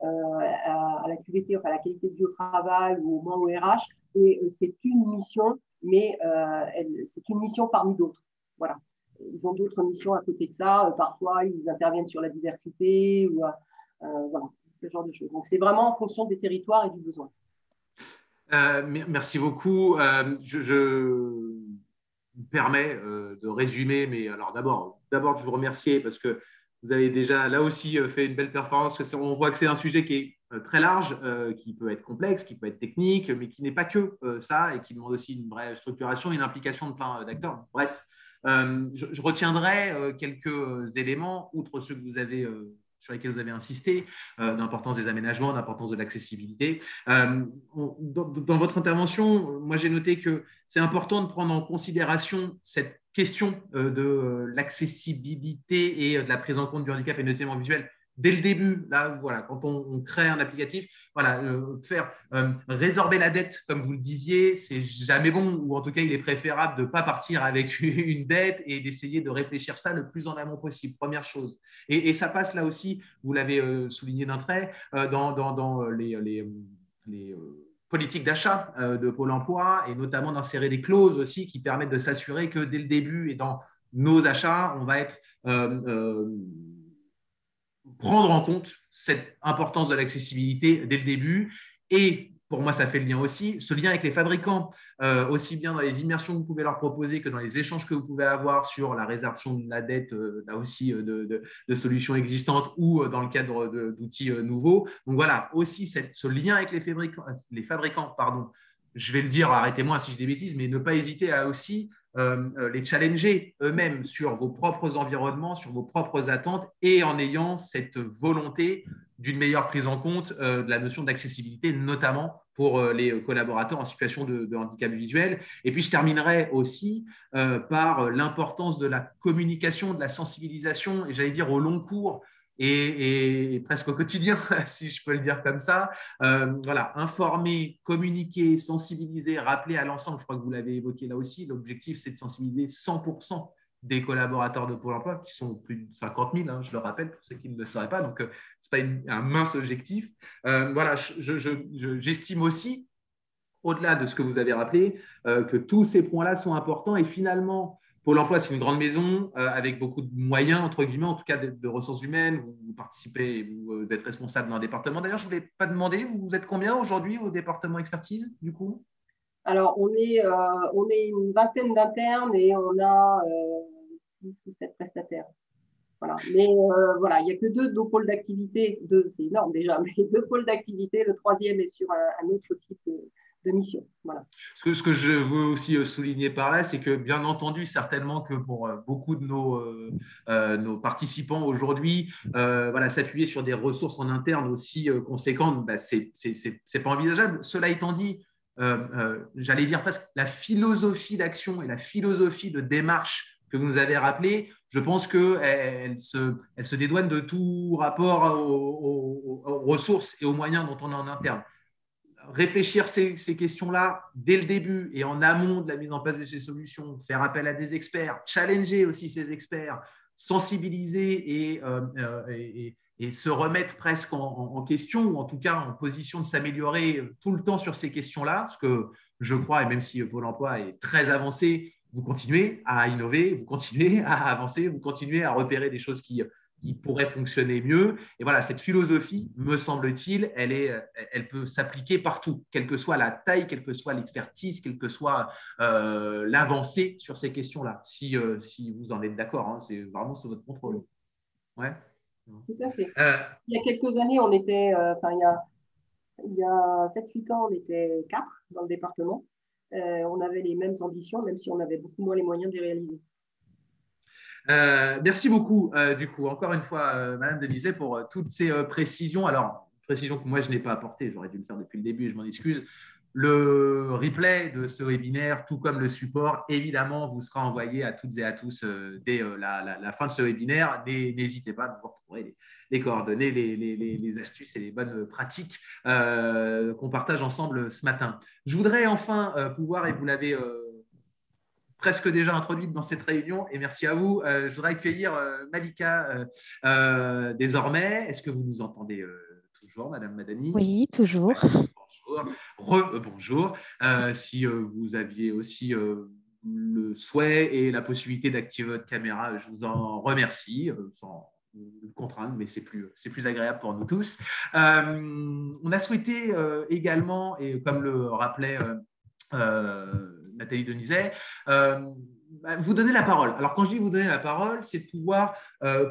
à la QVT, enfin à la qualité de vie au travail ou au moins au RH. Et c'est une mission, mais c'est une mission parmi d'autres. Voilà. Ils ont d'autres missions à côté de ça. Parfois, ils interviennent sur la diversité ou voilà, ce genre de choses. Donc, c'est vraiment en fonction des territoires et du besoin. Merci beaucoup. Je me permets de résumer, mais alors d'abord, je vous remercier parce que vous avez déjà là aussi fait une belle performance. On voit que c'est un sujet qui est très large, qui peut être complexe, qui peut être technique, mais qui n'est pas que ça et qui demande aussi une vraie structuration et une implication de plein d'acteurs. Bref, je retiendrai quelques éléments, outre ceux que vous avez sur lesquels vous avez insisté, d'importance des aménagements, d'importance de l'accessibilité. Dans votre intervention, moi j'ai noté que c'est important de prendre en considération cette question de l'accessibilité et de la prise en compte du handicap et notamment visuel dès le début, là, voilà, quand on crée un applicatif, voilà, faire résorber la dette, comme vous le disiez, c'est jamais bon, ou en tout cas, il est préférable de ne pas partir avec une dette et d'essayer de réfléchir ça le plus en amont possible, première chose. Et ça passe là aussi, vous l'avez souligné d'un trait, dans les politiques d'achat de Pôle emploi, et notamment d'insérer des clauses aussi qui permettent de s'assurer que dès le début et dans nos achats, on va être prendre en compte cette importance de l'accessibilité dès le début. Et pour moi, ça fait le lien aussi, ce lien avec les fabricants, aussi bien dans les immersions que vous pouvez leur proposer que dans les échanges que vous pouvez avoir sur la résorption de la dette, là aussi de solutions existantes ou dans le cadre d'outils nouveaux. Donc voilà, aussi ce lien avec les fabricants, pardon. Je vais le dire, arrêtez-moi si je dis des bêtises, mais ne pas hésiter à aussi les challenger eux-mêmes sur vos propres environnements, sur vos propres attentes, et en ayant cette volonté d'une meilleure prise en compte de la notion d'accessibilité, notamment pour les collaborateurs en situation de handicap visuel. Et puis, je terminerai aussi par l'importance de la communication, de la sensibilisation, et j'allais dire au long cours, et presque au quotidien, si je peux le dire comme ça. Voilà, informer, communiquer, sensibiliser, rappeler à l'ensemble, je crois que vous l'avez évoqué là aussi, l'objectif c'est de sensibiliser 100% des collaborateurs de Pôle emploi, qui sont plus de 50 000, hein, je le rappelle pour ceux qui ne le sauraient pas, donc ce n'est pas un mince objectif. Voilà, j'estime aussi, au-delà de ce que vous avez rappelé, que tous ces points-là sont importants, et finalement, Pôle emploi, c'est une grande maison avec beaucoup de moyens, entre guillemets, en tout cas de ressources humaines. Vous participez, vous êtes responsable d'un département. D'ailleurs, je ne vous l'ai pas demandé, vous êtes combien aujourd'hui au département expertise, du coup? Alors, on est une vingtaine d'internes et on a 6 ou 7 prestataires. Voilà. Mais voilà, il n'y a que 2 de nos pôles d'activité. 2, c'est énorme déjà, mais 2 pôles d'activité. Le 3e est sur un autre type de mission. Voilà. Ce que je veux aussi souligner par là, c'est que bien entendu, certainement que pour beaucoup de nos participants aujourd'hui, voilà, s'appuyer sur des ressources en interne aussi conséquentes, bah, c'est pas envisageable. Cela étant dit, j'allais dire presque la philosophie d'action et la philosophie de démarche que vous nous avez rappelée, je pense qu'elle se dédouane de tout rapport aux ressources et aux moyens dont on a en interne. Réfléchir ces questions-là dès le début et en amont de la mise en place de ces solutions, faire appel à des experts, challenger aussi ces experts, sensibiliser et se remettre presque en question, ou en tout cas en position de s'améliorer tout le temps sur ces questions-là, parce que je crois, et même si Pôle emploi est très avancé, vous continuez à innover, vous continuez à avancer, vous continuez à repérer des choses qui pourraient fonctionner mieux. Et voilà, cette philosophie, me semble-t-il, elle peut s'appliquer partout, quelle que soit la taille, quelle que soit l'expertise, quelle que soit l'avancée sur ces questions-là. Si vous en êtes d'accord, hein, c'est vraiment sous votre contrôle. Ouais. Tout à fait. Il y a quelques années, on était, il y a 7-8 ans, on était 4 dans le département. On avait les mêmes ambitions, même si on avait beaucoup moins les moyens de les réaliser. Merci beaucoup, du coup, encore une fois, Madame Denizet, pour toutes ces précisions. Alors, précisions que moi, je n'ai pas apportées, j'aurais dû le faire depuis le début et je m'en excuse. Le replay de ce webinaire, tout comme le support, évidemment, vous sera envoyé à toutes et à tous dès la fin de ce webinaire. N'hésitez pas, vous retrouverez les coordonnées, les astuces et les bonnes pratiques qu'on partage ensemble ce matin. Je voudrais enfin pouvoir, et vous l'avez presque déjà introduite dans cette réunion, et merci à vous. Je voudrais accueillir Malika désormais. Est-ce que vous nous entendez toujours, Madame Madani? Oui, toujours. Bonjour. Bonjour. Si vous aviez aussi le souhait et la possibilité d'activer votre caméra, je vous en remercie, sans le contraindre, mais c'est plus agréable pour nous tous. On a souhaité également, et comme le rappelait Nathalie Denizet, vous donner la parole. Alors, quand je dis vous donner la parole, c'est de pouvoir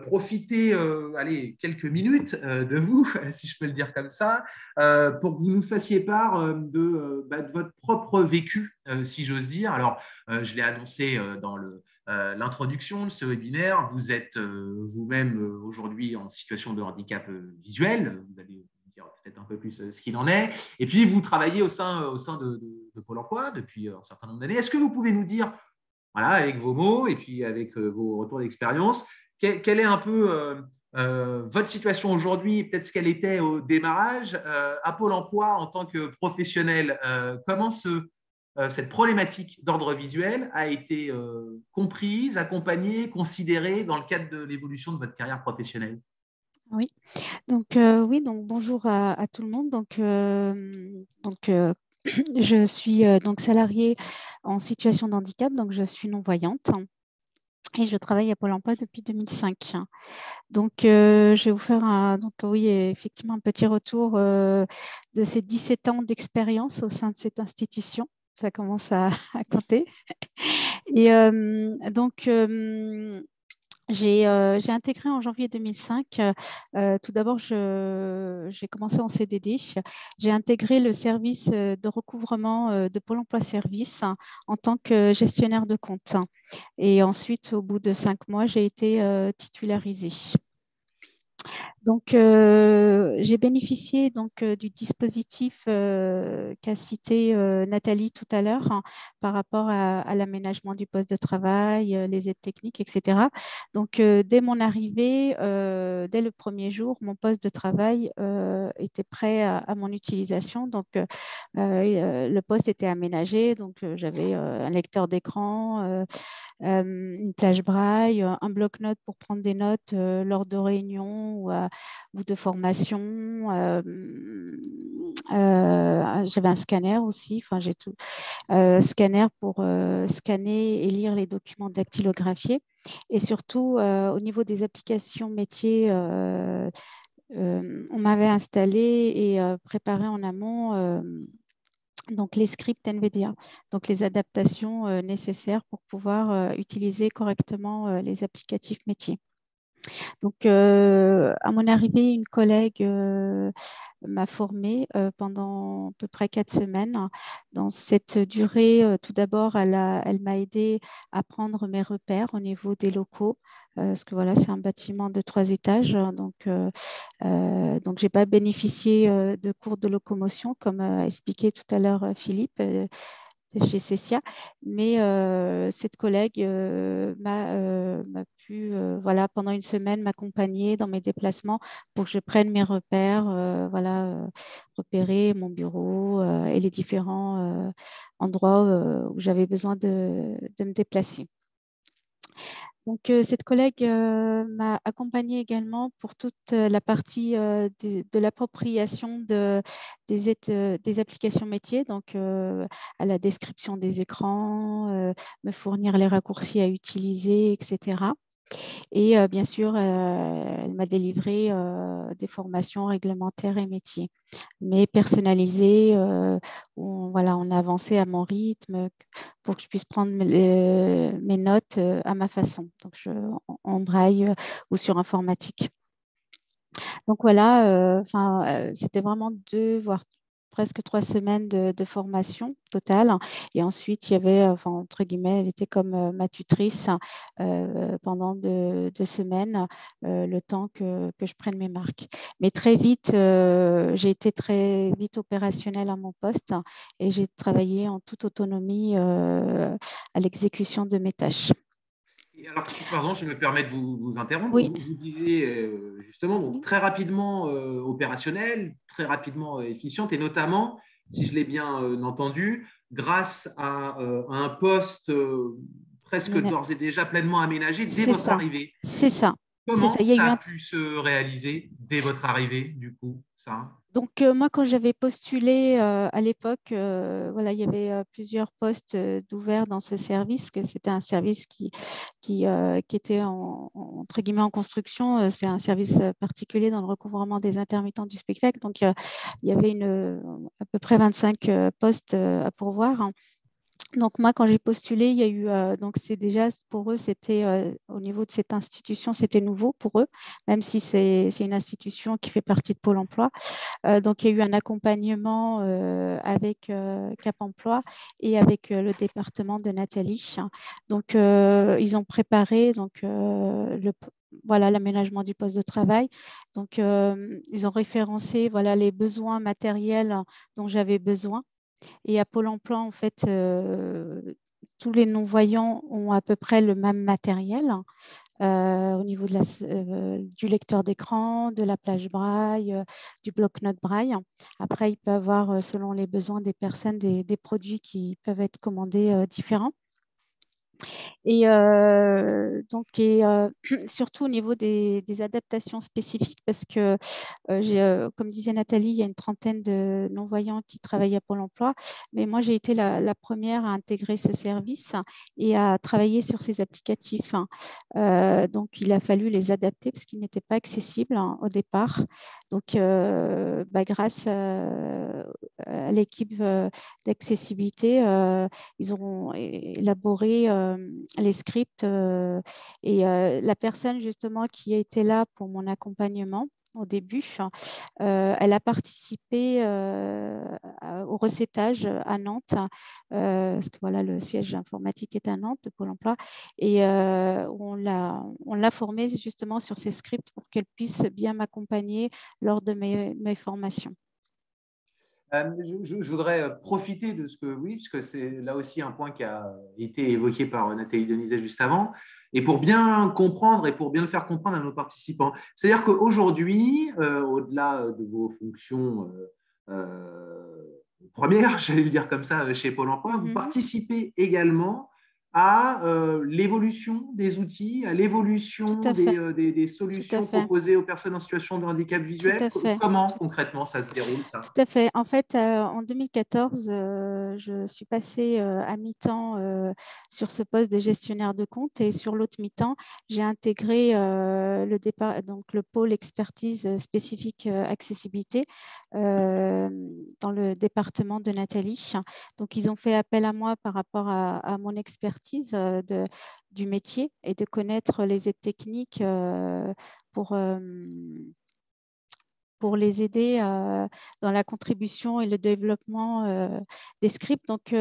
profiter, allez, quelques minutes de vous, si je peux le dire comme ça, pour que vous nous fassiez part de votre propre vécu, si j'ose dire. Alors, je l'ai annoncé dans l'introduction de ce webinaire. Vous êtes vous-même aujourd'hui en situation de handicap visuel. Vous allez dire peut-être un peu plus ce qu'il en est. Et puis, vous travaillez au sein de Pôle emploi depuis un certain nombre d'années. Est-ce que vous pouvez nous dire, voilà, avec vos mots et puis avec vos retours d'expérience, quelle est un peu votre situation aujourd'hui, peut-être ce qu'elle était au démarrage, à Pôle emploi en tant que professionnel, comment cette problématique d'ordre visuel a été comprise, accompagnée, considérée dans le cadre de l'évolution de votre carrière professionnelle? Oui, donc bonjour à tout le monde. Je suis donc salariée en situation de handicap, donc je suis non-voyante et je travaille à Pôle emploi depuis 2005. Donc, je vais vous faire oui, effectivement un petit retour de ces 17 ans d'expérience au sein de cette institution. Ça commence à compter. Et j'ai intégré en janvier 2005. Tout d'abord, j'ai commencé en CDD. J'ai intégré le service de recouvrement de Pôle emploi Service en tant que gestionnaire de compte. Et ensuite, au bout de 5 mois, j'ai été titularisée. Donc, j'ai bénéficié du dispositif qu'a cité Nathalie tout à l'heure, hein, par rapport à l'aménagement du poste de travail, les aides techniques, etc. Donc, dès mon arrivée, dès le premier jour, mon poste de travail était prêt à mon utilisation. Donc, le poste était aménagé. Donc, j'avais un lecteur d'écran, une plage braille, un bloc-notes pour prendre des notes lors de réunions ou de formations. J'avais un scanner aussi, enfin j'ai tout. Scanner pour scanner et lire les documents dactylographiés. Et surtout, au niveau des applications métiers, on m'avait installé et préparé en amont donc les scripts NVDA, donc les adaptations nécessaires pour pouvoir utiliser correctement les applicatifs métiers. Donc, à mon arrivée, une collègue m'a formée pendant à peu près 4 semaines. Dans cette durée, tout d'abord, elle m'a aidé à prendre mes repères au niveau des locaux, parce que voilà, c'est un bâtiment de 3 étages. Donc, je n'ai pas bénéficié de cours de locomotion, comme a expliqué tout à l'heure Philippe chez Cessia, mais cette collègue m'a pu, voilà, pendant une semaine, m'accompagner dans mes déplacements pour que je prenne mes repères, repérer mon bureau et les différents endroits où j'avais besoin de me déplacer. Donc, cette collègue m'a accompagnée également pour toute la partie de l'appropriation des applications métiers, donc à la description des écrans, me fournir les raccourcis à utiliser, etc. Et bien sûr, elle m'a délivré des formations réglementaires et métiers, mais personnalisées, où voilà, on a avancé à mon rythme pour que je puisse prendre mes notes à ma façon, donc en braille ou sur informatique. Donc voilà, c'était vraiment 2, voire presque 3 semaines de formation totale. Et ensuite, il y avait, entre guillemets, elle était comme ma tutrice pendant 2 semaines, le temps que je prenne mes marques. Mais très vite, j'ai été très vite opérationnelle à mon poste et j'ai travaillé en toute autonomie à l'exécution de mes tâches. Et alors, pardon, je me permets de vous interrompre. Oui. Vous disiez justement donc, très rapidement opérationnel, très rapidement efficiente, et notamment, si je l'ai bien entendu, grâce à un poste presque d'ores et déjà pleinement aménagé dès votre arrivée. C'est ça. Comment ça a pu se réaliser dès votre arrivée, du coup, ça? Donc, moi, quand j'avais postulé à l'époque, voilà, il y avait plusieurs postes d'ouverts dans ce service, que c'était un service qui était entre guillemets en construction. C'est un service particulier dans le recouvrement des intermittents du spectacle. Donc, il y avait à peu près 25 postes à pourvoir, hein. Donc, moi, quand j'ai postulé, il y a eu, donc c'est déjà pour eux, c'était au niveau de cette institution, c'était nouveau pour eux, même si c'est une institution qui fait partie de Pôle emploi. Donc, il y a eu un accompagnement avec Cap Emploi et avec le département de Nathalie. Donc, ils ont préparé voilà, l'aménagement du poste de travail. Donc, ils ont référencé voilà, les besoins matériels dont j'avais besoin. Et à Pôle emploi, en fait, tous les non-voyants ont à peu près le même matériel. au niveau du lecteur d'écran, de la plage braille, du bloc-notes braille. Après, il peut y avoir, selon les besoins des personnes, des produits qui peuvent être commandés différents. Et surtout au niveau des adaptations spécifiques, parce que comme disait Nathalie, il y a une trentaine de non-voyants qui travaillent à Pôle emploi, mais moi, j'ai été la première à intégrer ce service et à travailler sur ces applicatifs. Donc, il a fallu les adapter parce qu'ils n'étaient pas accessibles au départ. Donc, grâce à l'équipe d'accessibilité, ils ont élaboré les scripts et la personne justement qui a été là pour mon accompagnement au début, elle a participé au recettage à Nantes, parce que voilà, le siège informatique est à Nantes de Pôle emploi, et on l'a formée justement sur ces scripts pour qu'elle puisse bien m'accompagner lors de mes formations. Je voudrais profiter de ce que oui, parce que c'est là aussi un point qui a été évoqué par Nathalie Denizet juste avant, et pour bien comprendre et pour bien le faire comprendre à nos participants. C'est-à-dire qu'aujourd'hui, au-delà de vos fonctions premières, j'allais le dire comme ça, chez Pôle emploi, vous participez également à l'évolution des outils, à l'évolution des solutions proposées aux personnes en situation de handicap visuel. Comment concrètement ça se déroule, ça? Tout à fait. En fait, en 2014, je suis passée à mi-temps sur ce poste de gestionnaire de compte et sur l'autre mi-temps, j'ai intégré le pôle expertise spécifique accessibilité dans le département de Nathalie. Donc, ils ont fait appel à moi par rapport à mon expertise du métier et de connaître les aides techniques pour les aider dans la contribution et le développement des scripts. Donc,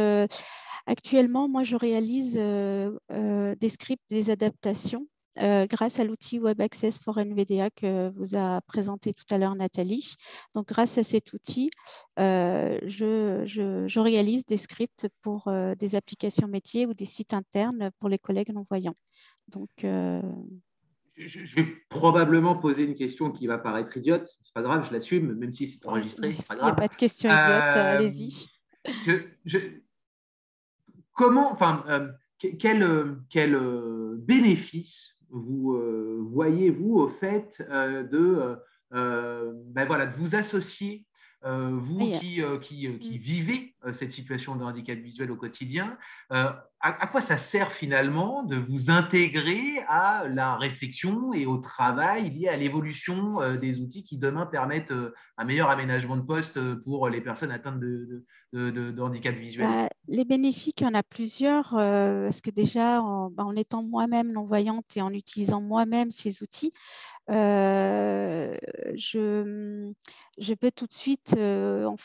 actuellement, moi, je réalise des scripts, des adaptations grâce à l'outil Web Access for NVDA que vous a présenté tout à l'heure Nathalie. Donc, grâce à cet outil, je réalise des scripts pour des applications métiers ou des sites internes pour les collègues non-voyants. Donc, je vais probablement poser une question qui va paraître idiote. C'est pas grave, je l'assume, même si c'est enregistré. C'est pas grave. Il n'y a pas de question idiote, allez-y. Comment, enfin, quel bénéfice vous voyez-vous au fait de vous associer, vous qui vivez cette situation de handicap visuel au quotidien, à quoi ça sert finalement de vous intégrer à la réflexion et au travail lié à l'évolution des outils qui demain permettent un meilleur aménagement de poste pour les personnes atteintes de handicap visuel? Les bénéfices, il y en a plusieurs, parce que déjà, en étant moi-même non-voyante et en utilisant moi-même ces outils, je peux tout de suite, quand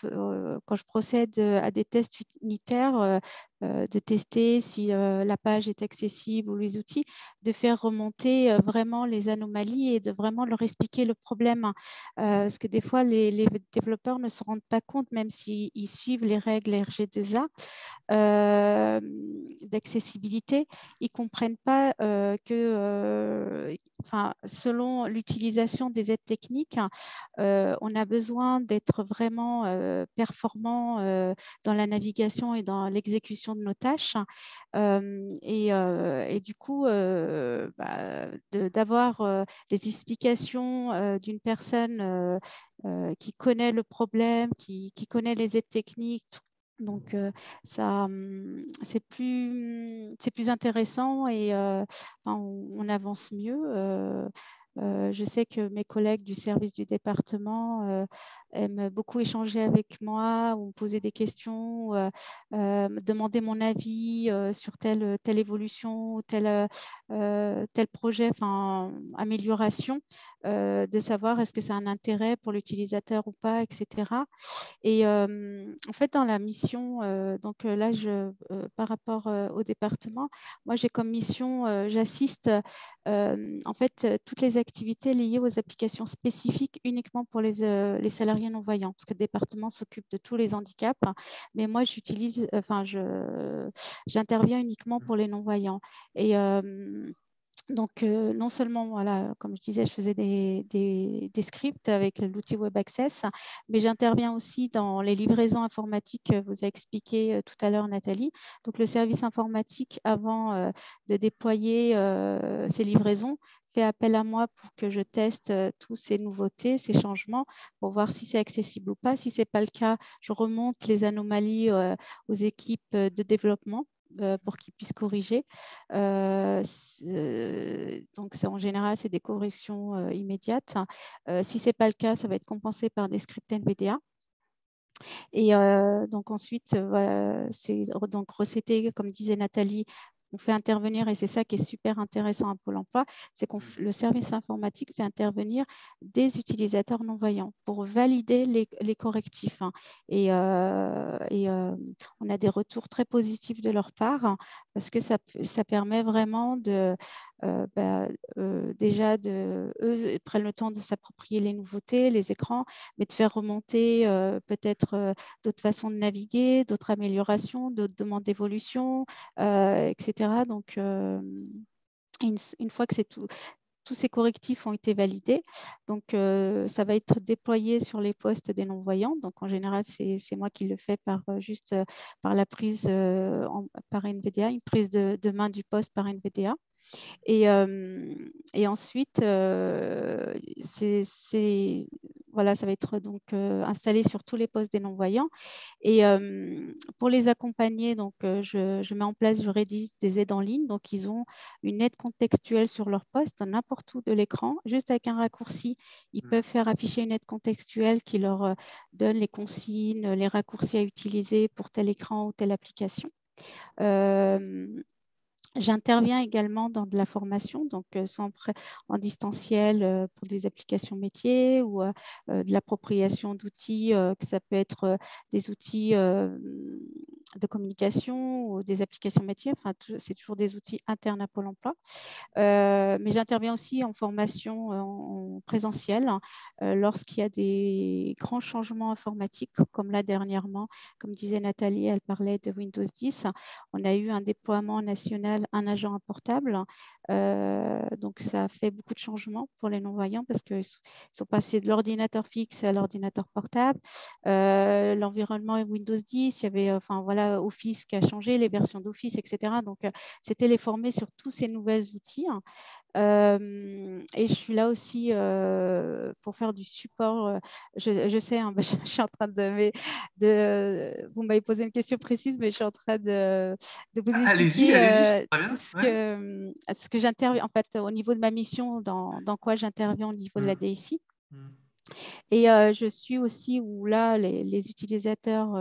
je procède à des tests unitaires, de tester si la page est accessible ou les outils, de faire remonter vraiment les anomalies et de vraiment leur expliquer le problème. Parce que des fois, les développeurs ne se rendent pas compte, même s'ils suivent les règles RG2A d'accessibilité, ils ne comprennent pas que selon l'utilisation des aides techniques, on a besoin d'être vraiment performant dans la navigation et dans l'exécution de nos tâches. Et du coup, d'avoir les explications d'une personne qui connaît le problème, qui connaît les aides techniques. Donc, c'est plus intéressant et on avance mieux. Je sais que mes collègues du service du département aiment beaucoup échanger avec moi ou me poser des questions, me demander mon avis sur telle évolution ou tel projet, amélioration, de savoir est-ce que c'est un intérêt pour l'utilisateur ou pas, etc. Et en fait, dans la mission, là, par rapport au département, moi, j'ai comme mission, j'assiste en fait toutes les activités liées aux applications spécifiques uniquement pour les salariés non-voyants, parce que le département s'occupe de tous les handicaps, mais moi, j'interviens uniquement pour les non-voyants. Et Donc, non seulement, voilà, comme je disais, je faisais des scripts avec l'outil Web Access, mais j'interviens aussi dans les livraisons informatiques que vous a expliqué tout à l'heure, Nathalie. Donc, le service informatique, avant de déployer ces livraisons, fait appel à moi pour que je teste toutes ces nouveautés, ces changements, pour voir si c'est accessible ou pas. Si ce n'est pas le cas, je remonte les anomalies aux équipes de développement pour qu'ils puissent corriger. Donc, en général, c'est des corrections immédiates. Si ce n'est pas le cas, ça va être compensé par des scripts NVDA. Et donc ensuite, c'est donc recetté, comme disait Nathalie, on fait intervenir, et c'est ça qui est super intéressant à Pôle emploi, c'est que le service informatique fait intervenir des utilisateurs non-voyants pour valider les correctifs. Hein. Et on a des retours très positifs de leur part, hein, parce que ça permet vraiment de... déjà, eux prennent le temps de s'approprier les nouveautés, les écrans, mais de faire remonter peut-être d'autres façons de naviguer, d'autres améliorations, d'autres demandes d'évolution, etc. Donc, une fois que tous ces correctifs ont été validés, donc ça va être déployé sur les postes des non-voyants. Donc, en général, c'est moi qui le fais juste par la prise par NVDA, une prise de main du poste par NVDA. Et ensuite, voilà, ça va être donc installé sur tous les postes des non-voyants. Et pour les accompagner, donc, je mets en place, je rédige des aides en ligne. Donc, ils ont une aide contextuelle sur leur poste, n'importe où de l'écran. Juste avec un raccourci, ils peuvent faire afficher une aide contextuelle qui leur donne les consignes, les raccourcis à utiliser pour tel écran ou telle application. J'interviens également dans de la formation, donc soit en distanciel pour des applications métiers ou de l'appropriation d'outils, que ça peut être des outils de communication ou des applications métiers. Enfin, c'est toujours des outils internes à Pôle emploi. Mais j'interviens aussi en formation en présentiel lorsqu'il y a des grands changements informatiques, comme là dernièrement, comme disait Nathalie, elle parlait de Windows 10. On a eu un déploiement national, un agent à portable. Donc, ça a fait beaucoup de changements pour les non-voyants parce qu'ils sont passés de l'ordinateur fixe à l'ordinateur portable. L'environnement est Windows 10, il y avait enfin, voilà, Office qui a changé, les versions d'Office, etc. Donc, c'était les former sur tous ces nouveaux outils. Et je suis là aussi pour faire du support. Je sais, hein, je suis en train vous m'avez posé une question précise, mais je suis en train de vous Allez-y, expliquer c'est très bien. tout ce que j'interviens, en fait, au niveau de ma mission, dans quoi j'interviens au niveau de la DSI. Et je suis aussi où là, les utilisateurs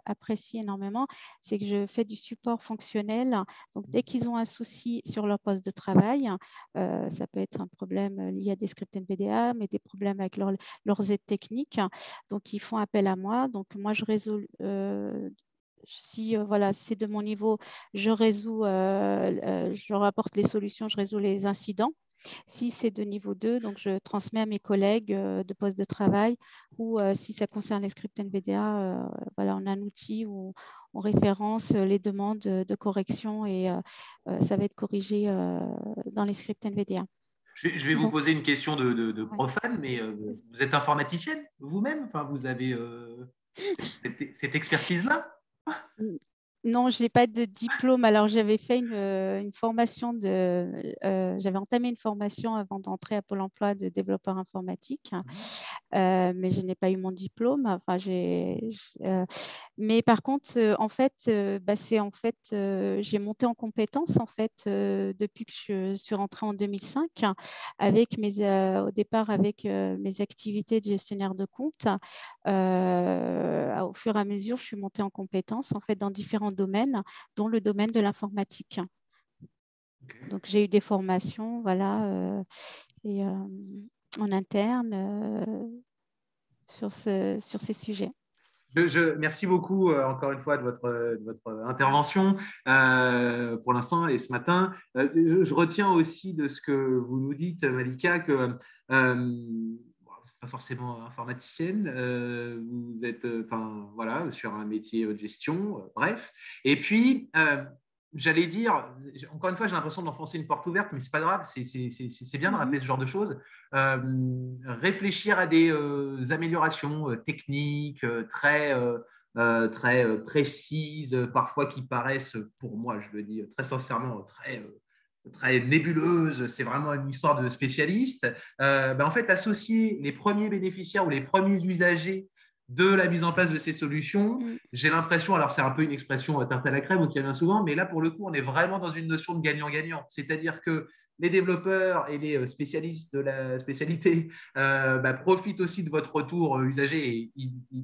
apprécient énormément, c'est que je fais du support fonctionnel. Donc, dès qu'ils ont un souci sur leur poste de travail, ça peut être un problème lié à des scripts NVDA, mais des problèmes avec leurs aides techniques. Donc, ils font appel à moi. Donc, moi, je résous si voilà, c'est de mon niveau, je résous, je rapporte les solutions, je résous les incidents. Si c'est de niveau 2, donc je transmets à mes collègues de poste de travail ou si ça concerne les scripts NVDA, voilà, on a un outil où on référence les demandes de correction et ça va être corrigé dans les scripts NVDA. Je vais vous poser une question de Ouais. profane, mais vous êtes informaticienne vous-même? Enfin, vous avez cette expertise-là? Non, je n'ai pas de diplôme. Alors, j'avais fait une formation j'avais entamé une formation avant d'entrer à Pôle emploi de développeur informatique, mais je n'ai pas eu mon diplôme. Enfin, mais par contre, en fait, j'ai monté en compétences en fait depuis que je suis rentrée en 2005, au départ avec mes activités de gestionnaire de compte. Au fur et à mesure, je suis montée en compétences en fait dans différents domaines, dont le domaine de l'informatique. Okay. Donc, j'ai eu des formations, voilà, et en interne sur ces sujets. Merci beaucoup encore une fois de votre intervention pour l'instant et ce matin. Je retiens aussi de ce que vous nous dites, Malika, que vous n'êtes pas forcément informaticienne, vous êtes voilà, sur un métier de gestion, bref. Et puis, j'allais dire, encore une fois, j'ai l'impression d'enfoncer une porte ouverte, mais ce n'est pas grave, c'est bien de rappeler ce genre de choses. Réfléchir à des améliorations techniques très précises, parfois qui paraissent, pour moi, je le dis très sincèrement, très nébuleuse, c'est vraiment une histoire de spécialiste. En fait, associer les premiers bénéficiaires ou les premiers usagers de la mise en place de ces solutions, j'ai l'impression, alors c'est un peu une expression tarte à la crème qui revient souvent, mais là, pour le coup, on est vraiment dans une notion de gagnant-gagnant. C'est-à-dire que les développeurs et les spécialistes de la spécialité profitent aussi de votre retour usager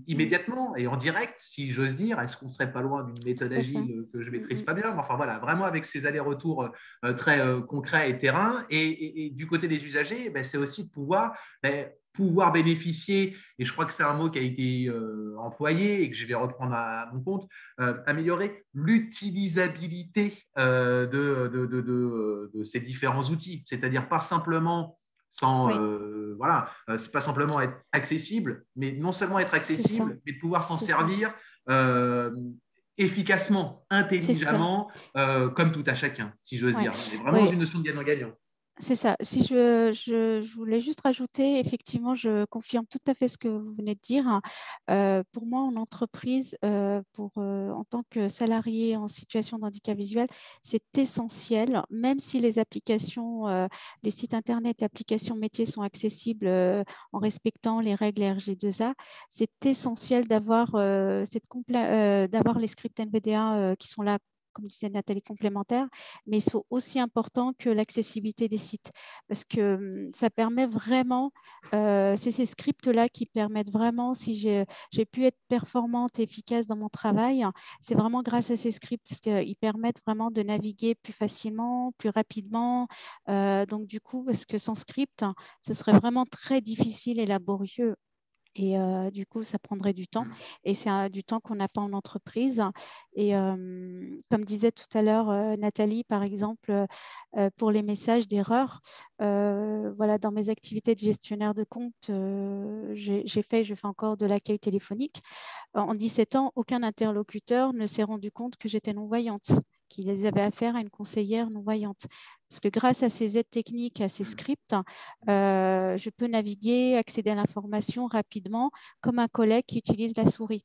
immédiatement et en direct, si j'ose dire. Est-ce qu'on ne serait pas loin d'une méthode agile que je ne maîtrise pas bien? Enfin voilà, vraiment avec ces allers-retours très concrets et terrain. Et du côté des usagers, c'est aussi de pouvoir bénéficier, et je crois que c'est un mot qui a été employé et que je vais reprendre à mon compte, améliorer l'utilisabilité de ces différents outils. C'est-à-dire pas simplement c'est pas simplement être accessible, mais non seulement être accessible, mais de pouvoir s'en servir efficacement, intelligemment, comme tout à chacun, si j'ose dire. On est vraiment dans une notion de gagnant-gagnant. C'est ça. Si je voulais juste rajouter, effectivement, je confirme tout à fait ce que vous venez de dire. Pour moi, en entreprise, en tant que salarié en situation de handicap visuel, c'est essentiel, même si les applications, les sites Internet et applications métiers sont accessibles en respectant les règles RG2A, c'est essentiel d'avoir d'avoir les scripts NVDA qui sont là, comme disait Nathalie, complémentaires, mais ils sont aussi importants que l'accessibilité des sites parce que ça permet vraiment, c'est ces scripts-là qui permettent vraiment, si j'ai pu être performante et efficace dans mon travail, c'est vraiment grâce à ces scripts parce qu'ils permettent vraiment de naviguer plus facilement, plus rapidement. Donc du coup, parce que sans script, ce serait vraiment très difficile et laborieux. Et du coup, ça prendrait du temps. Et c'est du temps qu'on n'a pas en entreprise. Et comme disait tout à l'heure Nathalie, par exemple, pour les messages d'erreur, voilà, dans mes activités de gestionnaire de compte, je fais encore de l'accueil téléphonique. En 17 ans, aucun interlocuteur ne s'est rendu compte que j'étais non-voyante, qu'ils avaient affaire à une conseillère non-voyante. Parce que grâce à ces aides techniques, à ces scripts, je peux naviguer, accéder à l'information rapidement, comme un collègue qui utilise la souris.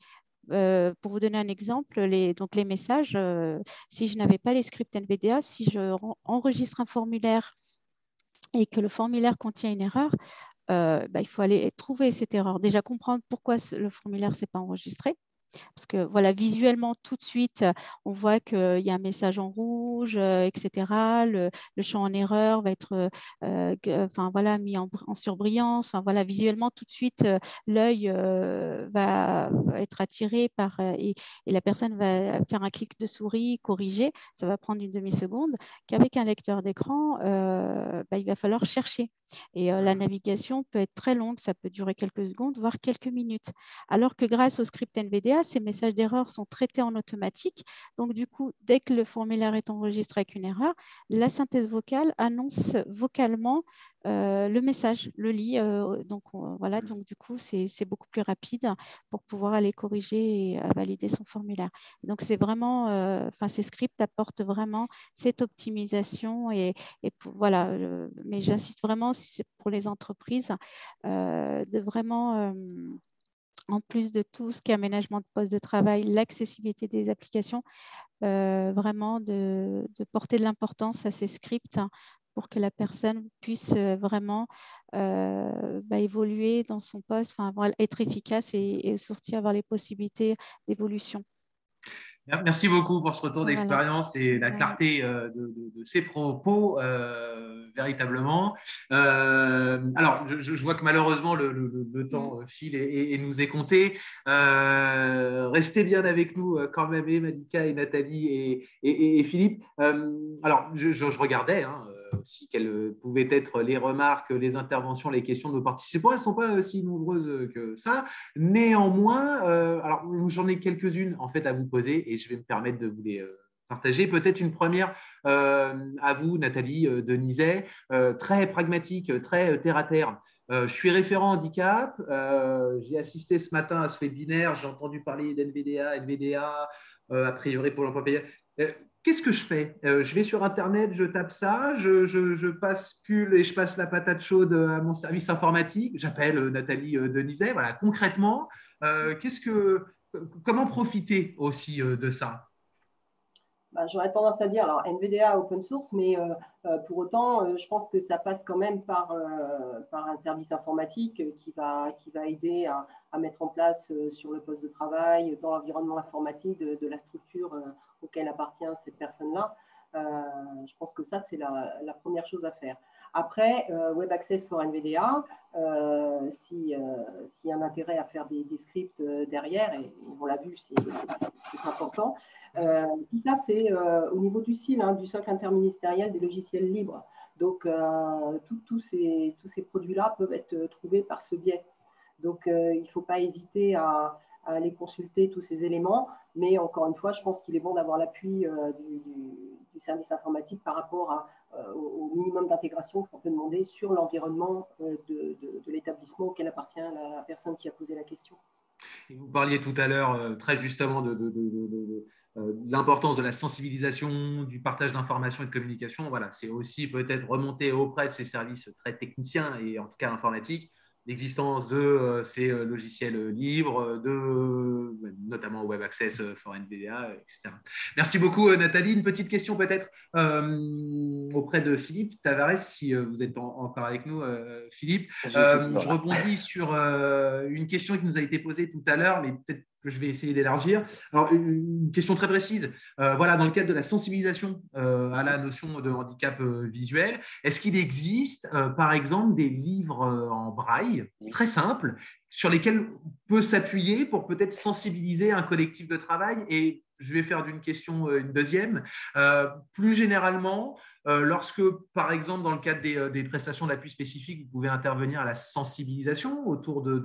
Pour vous donner un exemple, donc les messages, si je n'avais pas les scripts NVDA, si je enregistre un formulaire et que le formulaire contient une erreur, il faut aller trouver cette erreur. Déjà comprendre pourquoi le formulaire ne s'est pas enregistré. Parce que voilà, visuellement, tout de suite, on voit qu'il y a un message en rouge, etc. Le champ en erreur va être mis en surbrillance. Enfin, voilà, visuellement, tout de suite, l'œil va être attiré par et la personne va faire un clic de souris, corriger. Ça va prendre une demi-seconde. Qu'avec un lecteur d'écran, il va falloir chercher. Et la navigation peut être très longue, ça peut durer quelques secondes, voire quelques minutes. Alors que grâce au script NVDA, ces messages d'erreur sont traités en automatique. Donc, du coup, dès que le formulaire est enregistré avec une erreur, la synthèse vocale annonce vocalement le message, le lit. Donc, du coup, c'est beaucoup plus rapide pour pouvoir aller corriger et valider son formulaire. Donc, c'est vraiment, ces scripts apportent vraiment cette optimisation mais j'insiste vraiment pour les entreprises de vraiment en plus de tout ce qui est aménagement de poste de travail, l'accessibilité des applications, vraiment de porter de l'importance à ces scripts pour que la personne puisse vraiment évoluer dans son poste, être efficace et surtout avoir les possibilités d'évolution. Merci beaucoup pour ce retour d'expérience et la clarté de ces propos, véritablement. Alors, je vois que malheureusement, le temps file et nous est compté. Restez bien avec nous quand même, Malika et Nathalie et Philippe. Alors, je regardais aussi quelles pouvaient être les remarques, les interventions, les questions de nos participants. Elles ne sont pas aussi nombreuses que ça. Néanmoins, alors j'en ai quelques-unes en fait à vous poser et je vais me permettre de vous les partager. Peut-être une première à vous, Nathalie Denizet, très pragmatique, très terre à terre. Je suis référent handicap. J'ai assisté ce matin à ce webinaire. J'ai entendu parler d'NVDA, NVDA, a priori pour l'emploi payé. qu'est-ce que je fais? Je vais sur Internet, je tape ça, je bascule et je passe la patate chaude à mon service informatique. J'appelle Nathalie Denizet. Voilà, concrètement, comment profiter aussi de ça? Bah, j'aurais tendance à dire, alors NVDA open source, mais pour autant, je pense que ça passe quand même par un service informatique qui va aider à mettre en place sur le poste de travail, dans l'environnement informatique de la structure auquel appartient cette personne-là. Je pense que ça, c'est la première chose à faire. Après, Web Access for NVDA, s'il y a un intérêt à faire des scripts derrière, et on l'a vu, c'est important. Tout ça, c'est au niveau du CIL, hein, du socle interministériel des logiciels libres. Donc, tous ces produits-là peuvent être trouvés par ce biais. Donc, il ne faut pas hésiter à aller consulter tous ces éléments. Mais encore une fois, je pense qu'il est bon d'avoir l'appui du service informatique par rapport au minimum d'intégration qu'on peut demander sur l'environnement de l'établissement auquel appartient la personne qui a posé la question. Et vous parliez tout à l'heure très justement de l'importance de la sensibilisation, du partage d'informations et de communication. Voilà, c'est aussi peut-être remonter auprès de ces services très techniciens et en tout cas informatiques l'existence de ces logiciels libres, notamment Web Access for NVDA, etc. Merci beaucoup Nathalie. Une petite question peut-être auprès de Philippe Tavares, si vous êtes encore avec nous, Philippe. Je rebondis sur une question qui nous a été posée tout à l'heure, mais peut-être que je vais essayer d'élargir. Alors, une question très précise. Voilà, dans le cadre de la sensibilisation à la notion de handicap visuel, est-ce qu'il existe, par exemple, des livres en braille très simples sur lesquels on peut s'appuyer pour peut-être sensibiliser un collectif de travail? Et je vais faire d'une question une deuxième. Plus généralement, lorsque, par exemple, dans le cadre des prestations d'appui spécifiques, vous pouvez intervenir à la sensibilisation autour de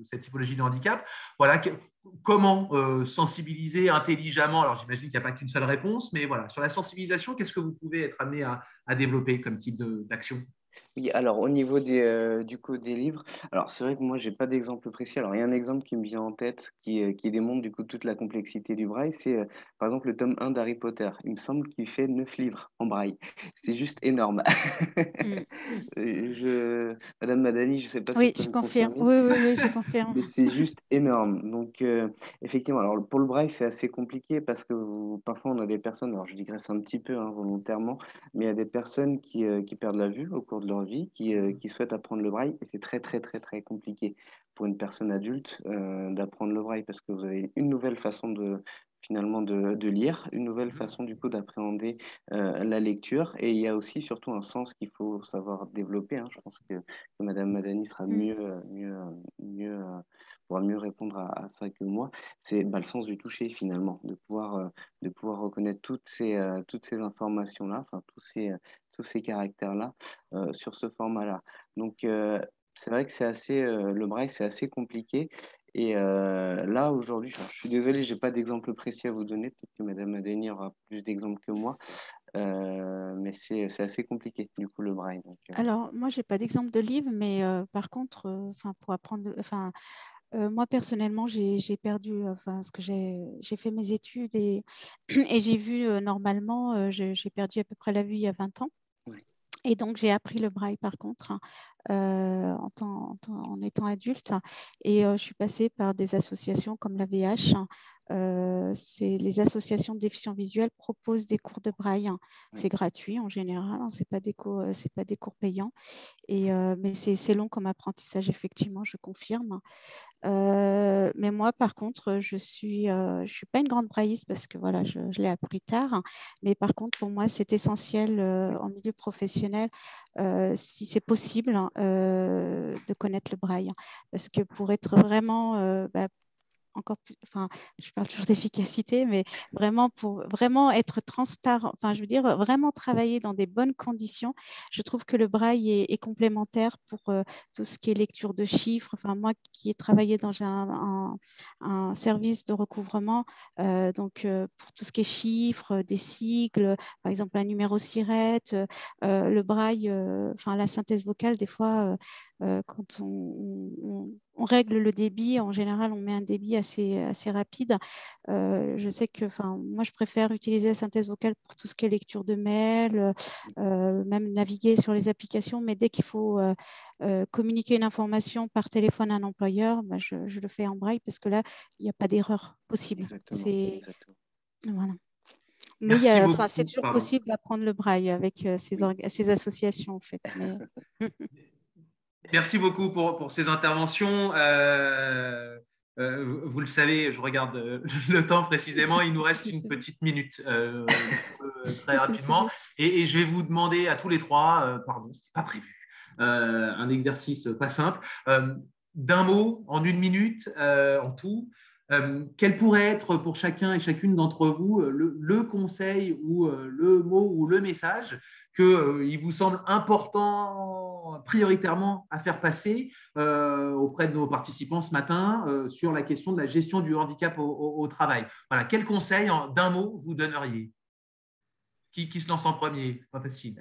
cette typologie de handicap, voilà, comment sensibiliser intelligemment? Alors, j'imagine qu'il n'y a pas qu'une seule réponse, mais voilà, sur la sensibilisation, qu'est-ce que vous pouvez être amené à développer comme type d'action? Oui, alors au niveau du coup des livres, alors c'est vrai que moi j'ai pas d'exemple précis. Alors il y a un exemple qui me vient en tête qui démontre du coup toute la complexité du braille, c'est par exemple le tome 1 d'Harry Potter. Il me semble qu'il fait 9 livres en braille. C'est juste énorme. Madame Madani, je sais pas si vous Oui, pouvez je me confirme. confirmer. Oui, je confirme. Mais c'est juste énorme. Donc, effectivement, alors pour le braille, c'est assez compliqué parce que parfois on a des personnes, alors je digresse un petit peu hein, volontairement, mais il y a des personnes qui perdent la vue au cours de leur vie, qui souhaitent apprendre le braille, et c'est très, très, très, très compliqué pour une personne adulte d'apprendre le braille parce que vous avez une nouvelle façon finalement de lire, une nouvelle façon du coup d'appréhender la lecture, et il y a aussi surtout un sens qu'il faut savoir développer, hein. Je pense que Madame Madani sera pourra mieux répondre à ça que moi. C'est le sens du toucher finalement, de pouvoir reconnaître toutes ces informations-là, enfin tous ces caractères-là sur ce format-là. Donc c'est vrai que le braille c'est assez compliqué. Et là, aujourd'hui, je suis désolé, j'ai pas d'exemple précis à vous donner. Peut-être que Madame Adeni aura plus d'exemples que moi. Mais c'est assez compliqué, du coup, le braille. Donc, Alors, moi, je n'ai pas d'exemple de livre, mais par contre, pour apprendre, moi, personnellement, j'ai perdu, ce que j'ai fait mes études et, et j'ai vu normalement, j'ai perdu à peu près la vue il y a 20 ans. ouais. Et donc, j'ai appris le braille par contre, en étant adulte. Et je suis passée par des associations comme la VH. Les associations de déficients visuels proposent des cours de braille. C'est gratuit en général, hein, ce n'est pas des cours payants. Mais c'est long comme apprentissage, effectivement, je confirme. Mais moi, par contre, je suis pas une grande brailliste parce que voilà, je l'ai appris tard. Mais par contre, pour moi, c'est essentiel en milieu professionnel, si c'est possible, de connaître le braille. Parce que pour être vraiment encore plus, je parle toujours d'efficacité, mais vraiment pour vraiment être transparent, je veux dire, vraiment travailler dans des bonnes conditions. Je trouve que le braille est complémentaire pour tout ce qui est lecture de chiffres. Moi qui ai travaillé dans un service de recouvrement, pour tout ce qui est chiffres, des sigles, par exemple un numéro SIRET, le braille, la synthèse vocale, des fois, quand on règle le débit, en général, on met un débit assez rapide. Je sais que moi, je préfère utiliser la synthèse vocale pour tout ce qui est lecture de mails, même naviguer sur les applications, mais dès qu'il faut communiquer une information par téléphone à un employeur, bah, je le fais en braille parce que là, il n'y a pas d'erreur possible. Exactement. Voilà. Mais Merci beaucoup. c'est toujours Pardon. possible d'apprendre le braille avec ces associations, en fait. Mais... Merci beaucoup pour ces interventions. Vous le savez, je regarde le temps précisément, il nous reste une petite minute très rapidement. Et je vais vous demander à tous les trois, pardon, ce n'était pas prévu, un exercice pas simple, d'un mot, en une minute, en tout. Quel pourrait être pour chacun et chacune d'entre vous le conseil ou le mot ou le message qu'il vous semble important prioritairement à faire passer auprès de nos participants ce matin sur la question de la gestion du handicap au travail. Voilà, quel conseil d'un mot vous donneriez? Qui se lance en premier? C'est pas facile.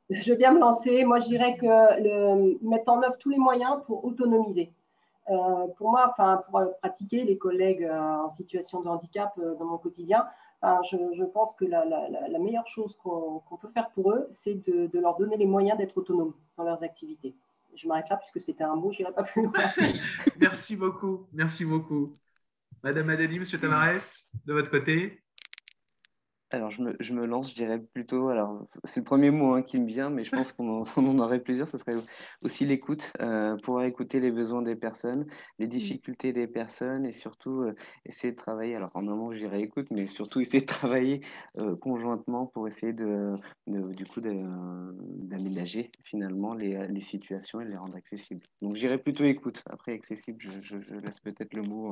Je vais bien me lancer. Moi, je dirais que mettre en œuvre tous les moyens pour autonomiser. Pour moi, pour pratiquer les collègues en situation de handicap dans mon quotidien, je pense que la meilleure chose qu'on peut faire pour eux, c'est de leur donner les moyens d'être autonomes dans leurs activités. Je m'arrête là puisque c'était un mot, je n'irai pas plus loin. Merci beaucoup. Merci beaucoup. Madame Madani, Monsieur Tamares, de votre côté? Alors, je me lance, je dirais plutôt, alors c'est le premier mot qui me vient, mais je pense qu'on on en aurait plusieurs, ce serait aussi l'écoute, pouvoir écouter les besoins des personnes, les difficultés des personnes et surtout essayer de travailler, alors en un mot je dirais écoute, mais surtout essayer de travailler conjointement pour essayer du coup d'aménager finalement les situations et de les rendre accessibles. Donc je dirais plutôt écoute, après accessible, je laisse peut-être le mot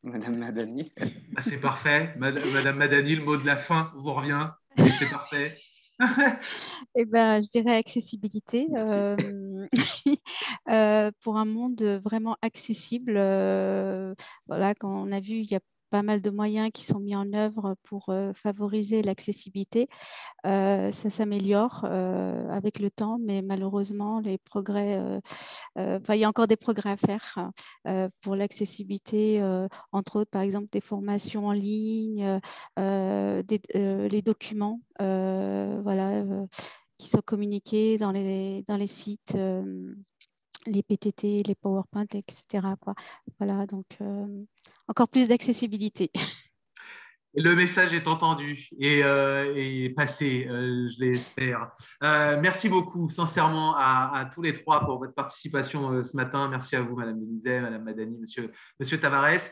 Madame Madani. Ah, c'est parfait. Madame Madani, le mot de la fin vous revient et c'est parfait. Je dirais accessibilité. Pour un monde vraiment accessible, voilà, quand on a vu, il y a pas mal de moyens qui sont mis en œuvre pour favoriser l'accessibilité. Ça s'améliore avec le temps, mais malheureusement, les progrès, il y a encore des progrès à faire pour l'accessibilité, entre autres, par exemple, des formations en ligne, les documents, voilà, qui sont communiqués dans les sites, les PTT, les PowerPoint, etc., quoi. Voilà, donc encore plus d'accessibilité. Le message est entendu et passé, je l'espère. Merci beaucoup, sincèrement, à tous les trois pour votre participation ce matin. Merci à vous, Madame Denizet, Madame Madani, Monsieur Tavares.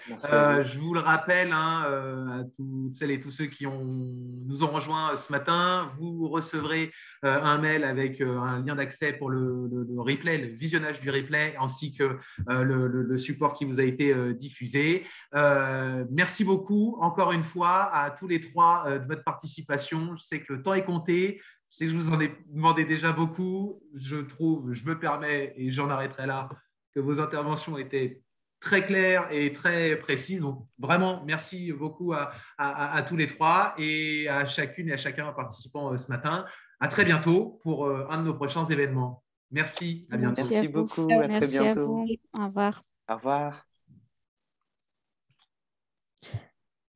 Je vous le rappelle, à toutes celles et tous ceux qui nous ont rejoints ce matin, vous recevrez un mail avec un lien d'accès pour le replay, le visionnage du replay, ainsi que le support qui vous a été diffusé. Merci beaucoup, encore une fois, à tous les trois de votre participation. Je sais que le temps est compté. Je sais que je vous en ai demandé déjà beaucoup. Je me permets, et j'en arrêterai là, que vos interventions étaient très claires et très précises. Donc, vraiment, merci beaucoup à tous les trois et à chacune et à chacun participant ce matin. À très bientôt pour un de nos prochains événements. Merci, à bientôt. Merci beaucoup, à très bientôt. À vous. Au revoir. Au revoir.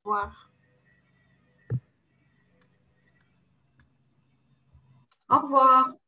Au revoir. Au revoir.